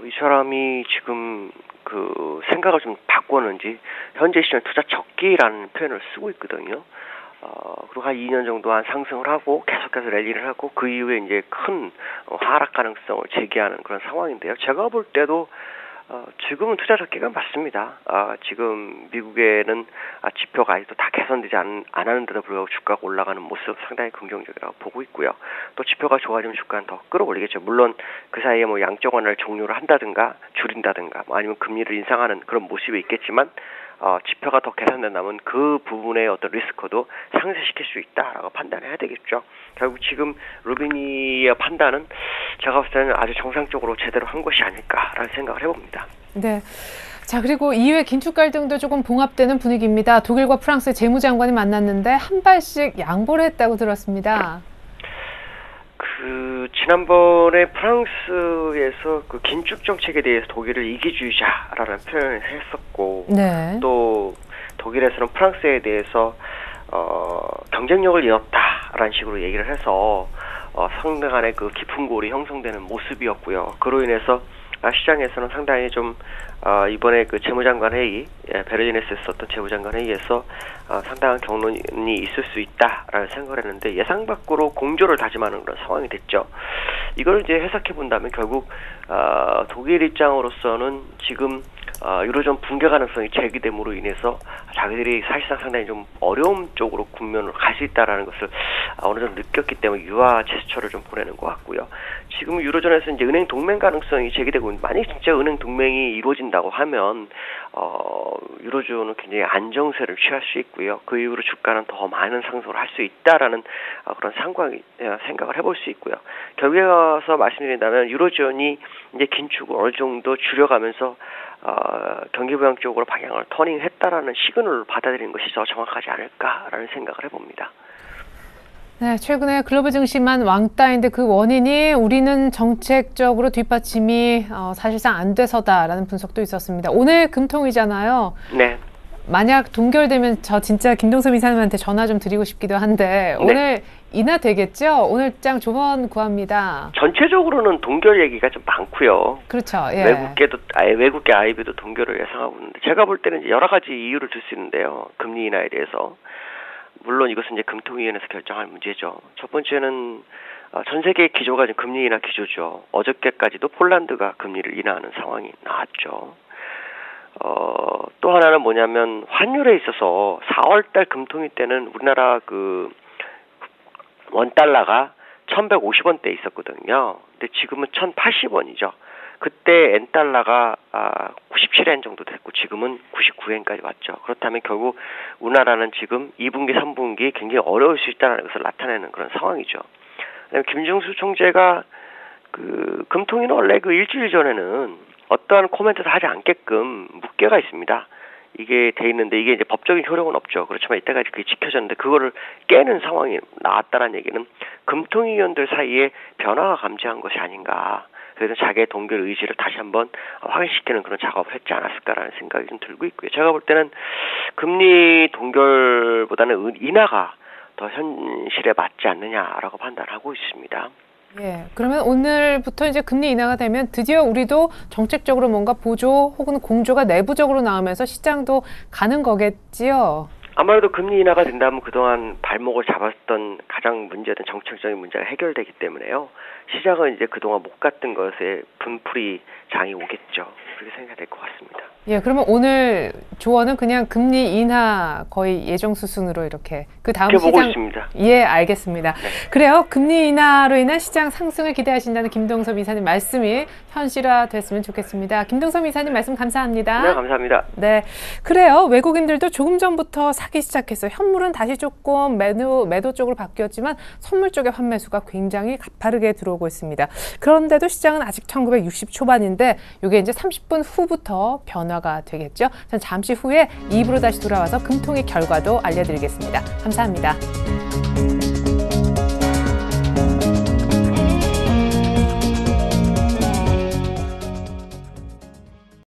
이 사람이 지금 그 생각을 좀 바꿨는지 현재 시장 투자 적기라는 표현을 쓰고 있거든요. 그리고 한 2년 정도 한 상승을 하고 계속해서 랠리를 하고 그 이후에 이제 큰 하락 가능성을 제기하는 그런 상황인데요. 제가 볼 때도 지금은 투자 적기가 맞습니다. 지금 미국에는 지표가 아직도 다 개선되지 않았는데도 불구하고 주가가 올라가는 모습 상당히 긍정적이라고 보고 있고요. 또 지표가 좋아지면 주가는 더 끌어올리겠죠. 물론 그 사이에 뭐 양적 완화를 종료를 한다든가 줄인다든가 뭐 아니면 금리를 인상하는 그런 모습이 있겠지만 지표가 더 개선된다면 그 부분의 어떤 리스크도 상쇄시킬 수 있다라고 판단해야 되겠죠. 결국 지금 루비니의 판단은 제가 봤을 때는 아주 정상적으로 제대로 한 것이 아닐까라는 생각을 해봅니다. 네. 자, 그리고 이후에 긴축 갈등도 조금 봉합되는 분위기입니다. 독일과 프랑스 재무장관이 만났는데 한 발씩 양보를 했다고 들었습니다. 지난번에 프랑스에서 그 긴축 정책에 대해서 독일을 이기주의자라는 표현을 했었고, 네. 또 독일에서는 프랑스에 대해서 경쟁력을 잃었다라는 식으로 얘기를 해서 상당한의 그 깊은 골이 형성되는 모습이었고요. 그로 인해서 시장에서는 상당히 좀 이번에 그 재무장관 회의, 베를린에서 있었던 재무장관 회의에서 상당한 경론이 있을 수 있다라는 생각을 했는데 예상 밖으로 공조를 다짐하는 그런 상황이 됐죠. 이걸 이제 해석해 본다면 결국 독일 입장으로서는 지금 유로존 붕괴 가능성이 제기됨으로 인해서 자기들이 사실상 상당히 좀 어려움 쪽으로 국면으로 갈 수 있다라는 것을 어느 정도 느꼈기 때문에 유화 제스처를 좀 보내는 것 같고요. 지금 유로존에서 이제 은행 동맹 가능성이 제기되고 만약 진짜 은행 동맹이 이루어진다고 하면 유로존은 굉장히 안정세를 취할 수 있고요. 그 이후로 주가는 더 많은 상승을 할 수 있다라는 그런 생각을 해볼 수 있고요. 결국에 가서 말씀드린다면 유로존이 이제 긴축을 어느 정도 줄여가면서 경기 부양 쪽으로 방향을 터닝했다라는 시그널을 받아들이는 것이 더 정확하지 않을까라는 생각을 해봅니다. 네, 최근에 글로벌 증시만 왕따인데 그 원인이 우리는 정책적으로 뒷받침이 사실상 안 돼서다라는 분석도 있었습니다. 오늘 금통이잖아요. 네. 만약 동결되면 저 진짜 김동섭 이사님한테 전화 좀 드리고 싶기도 한데 네. 오늘 인하되겠죠? 오늘장 조언 구합니다. 전체적으로는 동결 얘기가 좀 많고요. 그렇죠. 예. 외국계 IB도 동결을 예상하고 있는데 제가 볼 때는 이제 여러 가지 이유를 들 수 있는데요. 금리 인하에 대해서. 물론 이것은 이제 금통위원회에서 결정할 문제죠. 첫 번째는 전 세계의 기조가 지금 금리 인하 기조죠. 어저께까지도 폴란드가 금리를 인하하는 상황이 나왔죠. 또 하나는 뭐냐면 환율에 있어서 4월달 금통위 때는 우리나라 그 원달러가 1,150원대에 있었거든요. 근데 지금은 1,080원이죠. 그때 N달러가 97엔 정도 됐고 지금은 99엔까지 왔죠. 그렇다면 결국 우리나라는 지금 2분기, 3분기 굉장히 어려울 수 있다는 것을 나타내는 그런 상황이죠. 그다음에 김정수 총재가 그 금통위는 원래 그 일주일 전에는 어떠한 코멘트도 하지 않게끔 묵계가 있습니다. 이게 돼 있는데 이게 이제 법적인 효력은 없죠. 그렇지만 이때까지 그게 지켜졌는데 그거를 깨는 상황이 나왔다는 얘기는 금통위원들 사이에 변화가 감지한 것이 아닌가. 그래서 자기의 동결 의지를 다시 한번 확인시키는 그런 작업을 했지 않았을까라는 생각이 좀 들고 있고요. 제가 볼 때는 금리 동결보다는 인하가 더 현실에 맞지 않느냐라고 판단하고 있습니다. 예, 그러면 오늘부터 이제 금리 인하가 되면 드디어 우리도 정책적으로 뭔가 보조 혹은 공조가 내부적으로 나오면서 시장도 가는 거겠지요? 아무래도 금리 인하가 된다면 그동안 발목을 잡았던 가장 문제된 정책적인 문제가 해결되기 때문에요. 시장은 이제 그동안 못 갔던 것에 분풀이 장이 오겠죠. 그렇게 생각이 될 것 같습니다. 예, 그러면 오늘 조언은 그냥 금리 인하 거의 예정 수순으로 이렇게 그 다음 시장 보고 있습니다. 예, 알겠습니다. 네. 그래요. 금리 인하로 인한 시장 상승을 기대하신다는 김동섭 이사님 말씀이 현실화됐으면 좋겠습니다. 김동섭 이사님 말씀 감사합니다. 네, 감사합니다. 네, 그래요. 외국인들도 조금 전부터 사기 시작했어요. 현물은 다시 조금 매도 쪽으로 바뀌었지만 선물 쪽의 환매수가 굉장히 가파르게 들어오고 있습니다. 그런데도 시장은 아직 1960 초반인데 이게 이제 30분 후부터 변화가 되겠죠. 전 잠시 후에 2부로 다시 돌아와서 금통위 결과도 알려드리겠습니다. 감사합니다.